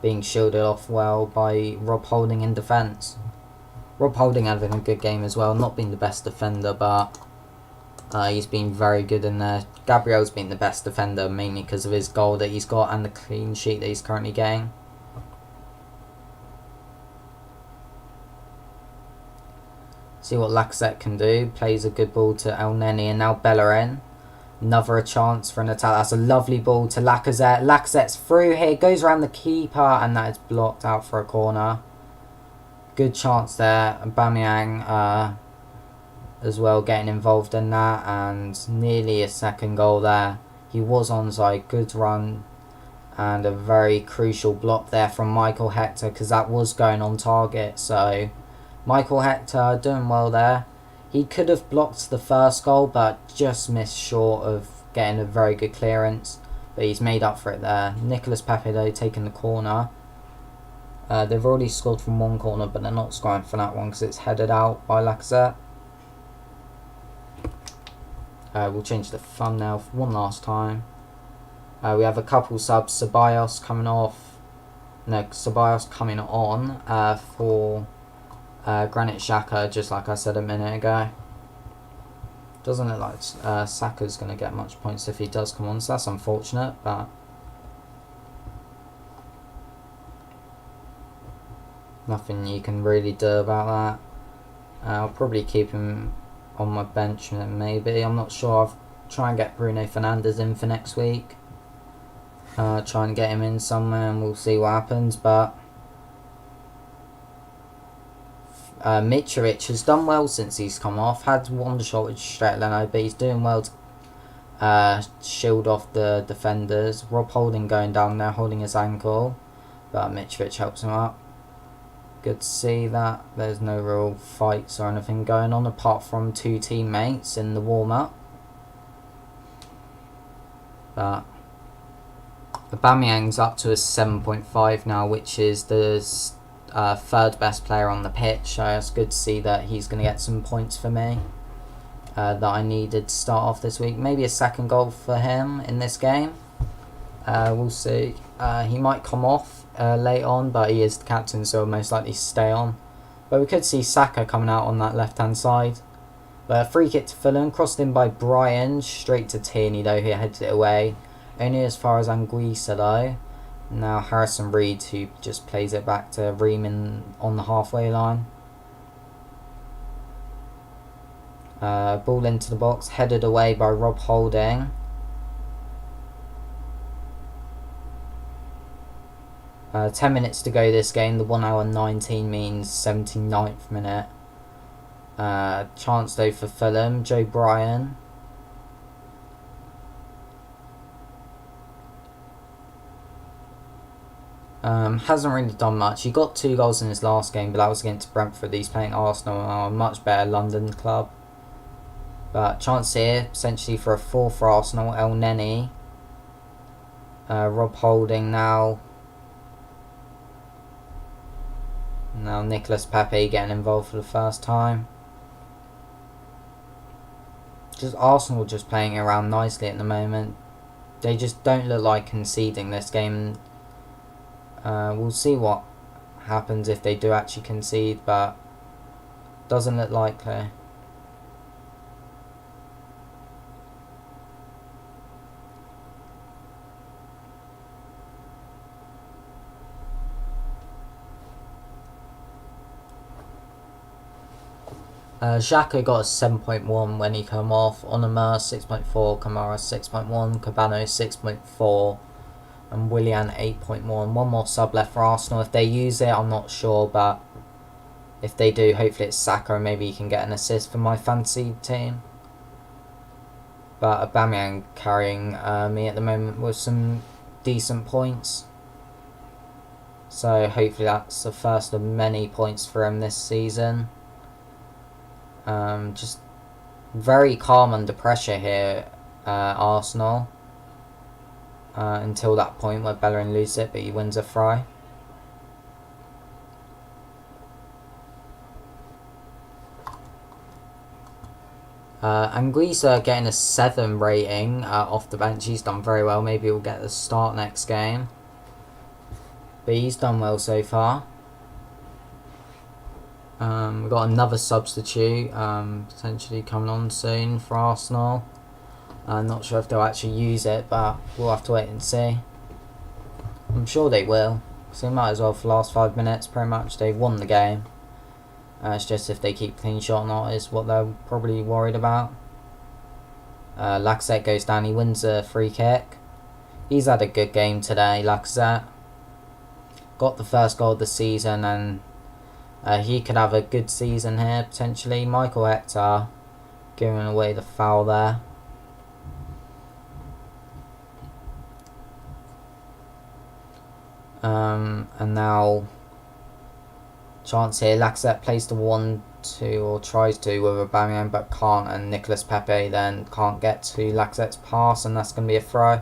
being shielded off well by Rob Holding in defence. Rob Holding having a good game as well, not being the best defender, but he's been very good in there. Gabriel's been the best defender mainly because of his goal that he's got and the clean sheet that he's currently getting. See what Lacazette can do. Plays a good ball to El Neni and now Bellerin. Another chance for an attack. That's a lovely ball to Lacazette. Lacazette's through here. Goes around the keeper and that is blocked out for a corner. Good chance there. Aubameyang as well getting involved in that, and nearly a second goal there. He was onside. Good run and a very crucial block there from Michael Hector because that was going on target. So Michael Hector doing well there. He could have blocked the first goal but just missed short of getting a very good clearance, but he's made up for it there. Nicolas Pepe though taking the corner. They've already scored from one corner, but they're not scoring for that one because it's headed out by Lacazette. We'll change the thumbnail for one last time. We have a couple subs. Ceballos coming off. No, Ceballos coming on for Granit Xhaka, just like I said a minute ago. Doesn't look like Saka's going to get much points if he does come on, so that's unfortunate, but nothing you can really do about that. I'll probably keep him on my bench maybe. I'm not sure. I'll try and get Bruno Fernandes in for next week. Try and get him in somewhere and we'll see what happens. But Mitrovic has done well since he's come off. Had one shot with Strettleno, but he's doing well to shield off the defenders. Rob Holding going down there holding his ankle, but Mitrovic helps him up. Good to see that there's no real fights or anything going on apart from two teammates in the warm-up. But Aubameyang's up to a 7.5 now, which is the third best player on the pitch. So it's good to see that he's going to get some points for me that I needed to start off this week. Maybe a second goal for him in this game. We'll see. He might come off late on, but he is the captain, so he'll most likely stay on. But we could see Saka coming out on that left-hand side. But a free kick to Fulham, crossed in by Brian, straight to Tierney though, who heads it away. Only as far as Anguissa though. Now Harrison Reed, who just plays it back to Riemann on the halfway line. Ball into the box, headed away by Rob Holding. 10 minutes to go this game. The 1 hour 19 means 79th minute. Chance though for Fulham. Joe Bryan. Hasn't really done much. He got 2 goals in his last game, but that was against Brentford. He's playing Arsenal, a much better London club. But chance here, essentially for a 4 for Arsenal. El Neni. Rob Holding now. Now Nicolas Pepe getting involved for the first time. Just Arsenal just playing around nicely at the moment. They just don't look like conceding this game. We'll see what happens if they do actually concede, but doesn't look likely. Xhaka got a 7.1 when he came off. Onama 6.4, Kamara 6.1, Cabano 6.4, and Willian 8.1. One more sub left for Arsenal. If they use it, I'm not sure, but if they do, hopefully it's Saka and maybe he can get an assist for my fantasy team. But Aubameyang carrying me at the moment with some decent points. So hopefully that's the first of many points for him this season. Just very calm under pressure here, Arsenal. Until that point where Bellerin loses it, but he wins a try. Anguissa getting a 7 rating off the bench. He's done very well. Maybe he'll get the start next game. But he's done well so far. We've got another substitute potentially coming on soon for Arsenal. I'm not sure if they'll actually use it, but we'll have to wait and see. I'm sure they will, because they might as well for the last 5 minutes. Pretty much they've won the game. It's just if they keep clean shot or not is what they're probably worried about. Lacazette goes down, he wins a free kick. He's had a good game today, Lacazette. Got the first goal of the season, and he could have a good season here, potentially. Michael Hector giving away the foul there. And now chance here. Lacazette plays the 1-2 or tries to with Aubameyang but can't, and Nicolas Pepe then can't get to Lacazette's pass, and that's going to be a throw.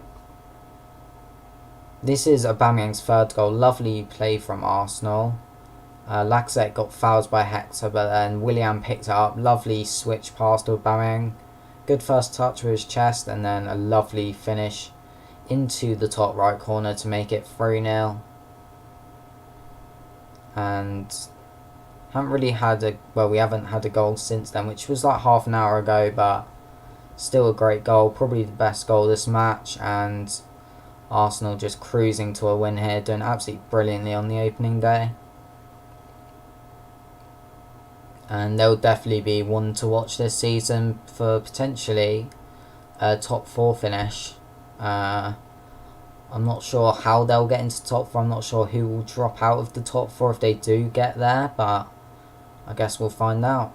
This is Aubameyang's 3rd goal. Lovely play from Arsenal. Lacazette got fouled by Hector, but then Willian picked it up. Lovely switch pass to Aubameyang. Good first touch with his chest, and then a lovely finish into the top right corner to make it 3-0. And we haven't had a goal since then, which was like half an hour ago, but still a great goal. Probably the best goal this match, and Arsenal just cruising to a win here, doing absolutely brilliantly on the opening day. And they'll definitely be one to watch this season for potentially a top 4 finish. I'm not sure how they'll get into top 4. I'm not sure who will drop out of the top 4 if they do get there, but I guess we'll find out.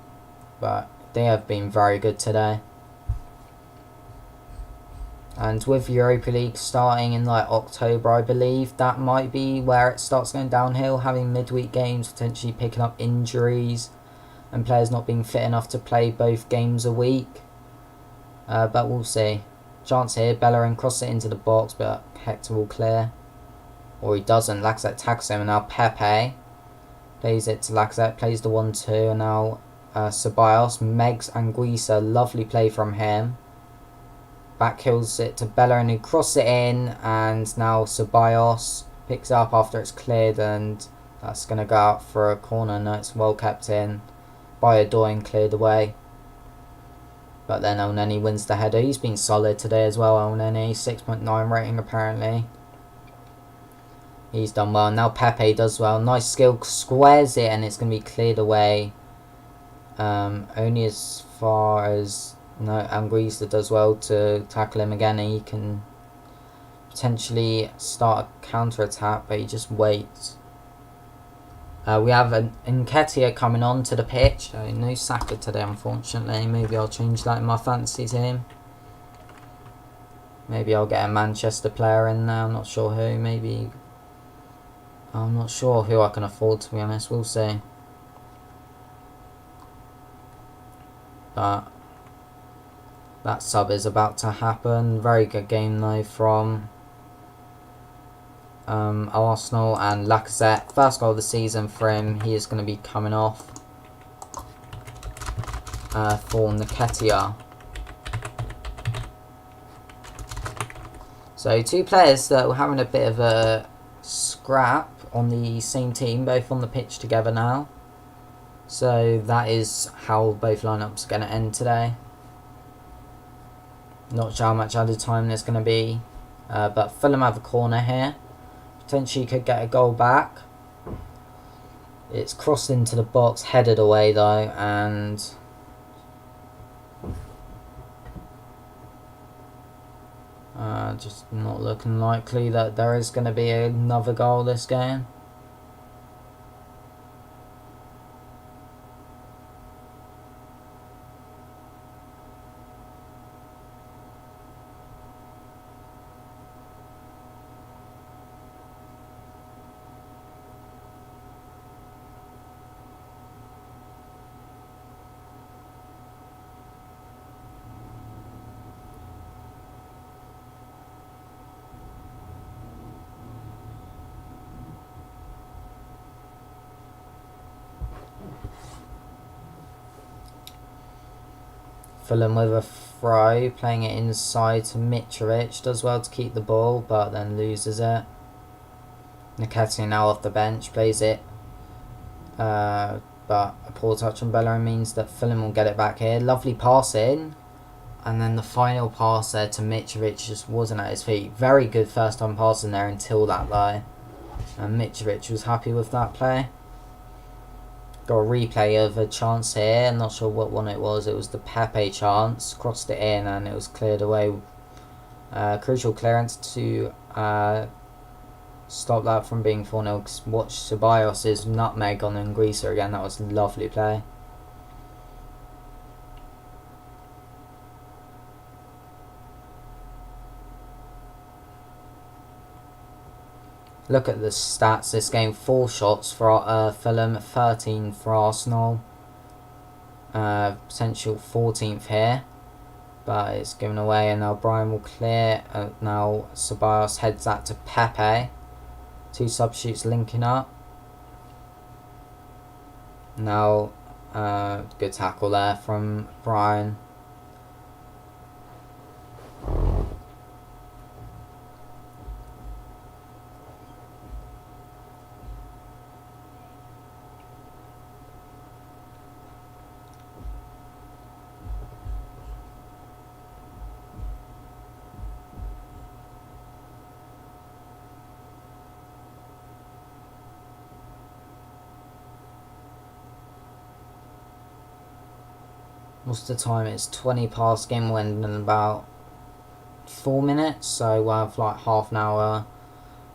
But they have been very good today. And with Europa League starting in like October, I believe, that might be where it starts going downhill, having midweek games, potentially picking up injuries and players not being fit enough to play both games a week. But we'll see. Chance here, Bellerin crosses it into the box, but Hector will clear. Or he doesn't, Lacazette tackles him, and now Pepe plays it to Lacazette, plays the 1-2, and now Ceballos, Megs Anguissa, lovely play from him. Back kills it to Bellerin, who crosses it in, and now Ceballos picks it up after it's cleared, and that's going to go out for a corner. No, it's well kept in by Adoy, cleared away. But then Elneny wins the header. He's been solid today as well, Elneny. 6.9 rating apparently. He's done well. Now Pepe does well. Nice skill. Squares it and it's going to be cleared away. Only as far as... No, Anguissa does well to tackle him again. And he can potentially start a counter-attack, but he just waits. We have an Nketiah coming on to the pitch. No Saka today, unfortunately. Maybe I'll change that in my fantasy team. Maybe I'll get a Manchester player in there. I'm not sure who. Maybe... I'm not sure who I can afford, to be honest. We'll see. But that sub is about to happen. Very good game, though, from... Arsenal and Lacazette. First goal of the season for him. He is going to be coming off for Nketiah. So two players that were having a bit of a scrap on the same team, both on the pitch together now. So that is how both lineups are going to end today. Not sure how much added time there's going to be, but Fulham have a corner here. Potentially could get a goal back. It's crossed into the box, headed away though, and just not looking likely that there is going to be another goal this game. Fulham with a throw, playing it inside to Mitrovic. Does well to keep the ball, but then loses it. Nketiah now off the bench, plays it. But a poor touch on Bellerin means that Fulham will get it back here. Lovely pass in. And then the final pass there to Mitrovic just wasn't at his feet. Very good first time pass in there until that though. And Mitrovic was happy with that play. Got a replay of a chance here. I'm not sure what one it was. It was the Pepe chance. Crossed it in and it was cleared away. Crucial clearance to stop that from being 4-0. Watch Ceballos' nutmeg on Anguissa again. That was a lovely play. Look at the stats this game. 4 shots for Fulham, 13 for Arsenal. Potential 14th here. But it's given away and now Brian will clear. Now Ceballos heads that to Pepe. 2 substitutes linking up. Now, good tackle there from Brian. What's the time? It's 20 past. Game will end in about 4 minutes, so we'll have like half an hour.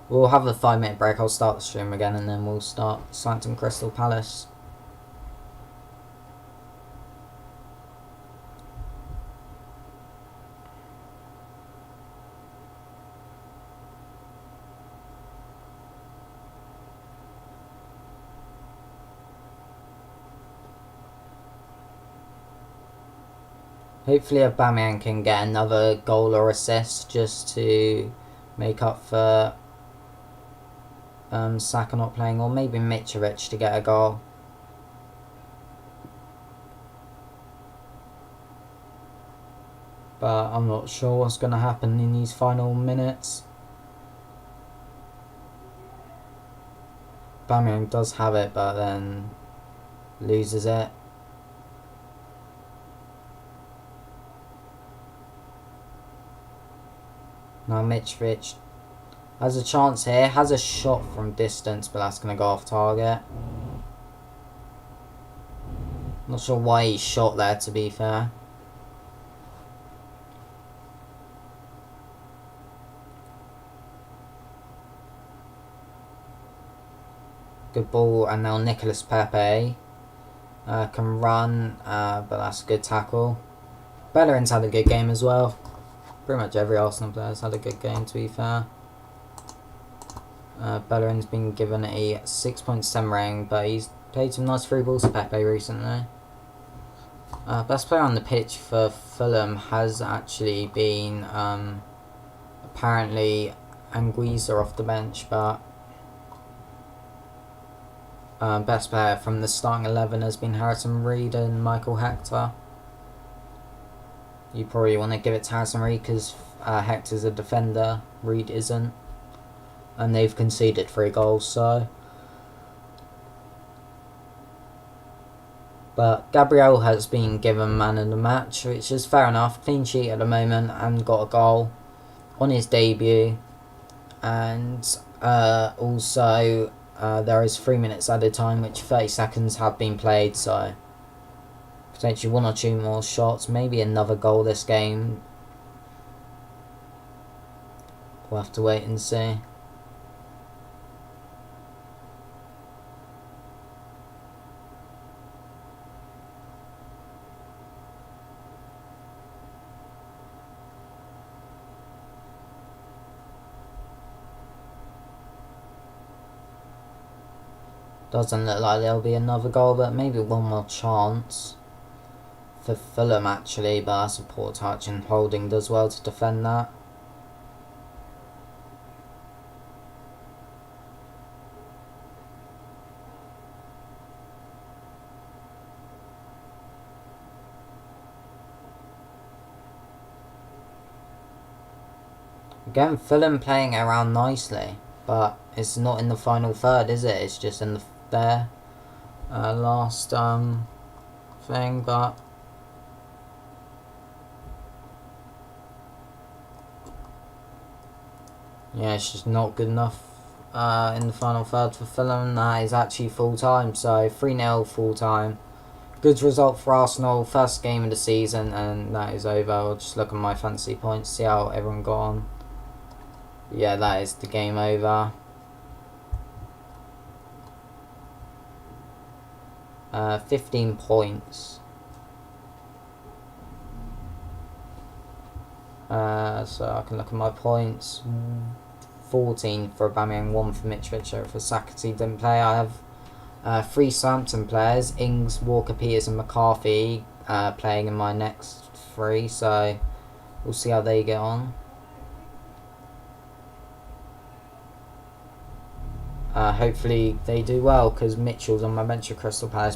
We'll have a 5-minute break. I'll start the stream again and then we'll start Southampton Crystal Palace. Hopefully Aubameyang can get another goal or assist just to make up for Saka not playing, or maybe Mitrovic to get a goal. But I'm not sure what's going to happen in these final minutes. Aubameyang does have it, but then loses it. Now Mitrovic has a chance here, has a shot from distance, but that's going to go off target. Not sure why he shot there, to be fair. Good ball, and now Nicolas Pepe can run, but that's a good tackle. Bellerin's had a good game as well. Pretty much every Arsenal player's had a good game, to be fair. Bellerin's been given a 6.7 rating, but he's played some nice free balls to Pepe recently. Best player on the pitch for Fulham has actually been apparently Anguissa off the bench, but best player from the starting 11 has been Harrison Reed and Michael Hector. You probably want to give it to Harrison Reed because Hector's a defender, Reed isn't. And they've conceded 3 goals, so. But Gabriel has been given man of the match, which is fair enough. Clean sheet at the moment and got a goal on his debut. And also there is 3 minutes added time, which 30 seconds have been played, so potentially 1 or 2 more shots, maybe another goal this game. We'll have to wait and see. Doesn't look like there'll be another goal, but maybe 1 more chance for Fulham actually, but that's a poor touch, and Holding does well to defend that. Again, Fulham playing around nicely, but it's not in the final third, is it? It's just in their last thing, but yeah, it's just not good enough in the final third for Fulham. That is actually full time, so 3-0 full time. Good result for Arsenal, first game of the season, and that is over. I'll just look at my fantasy points, see how everyone got on. Yeah, that is the game over. 15 points. So I can look at my points. 14 for Aubameyang, 1 for Mitrovic, for Saka didn't play. I have 3 Southampton players, Ings, Walker, Peters and McCarthy playing in my next 3, so we'll see how they get on. Hopefully they do well, because Mitchell's on my bench of Crystal Palace.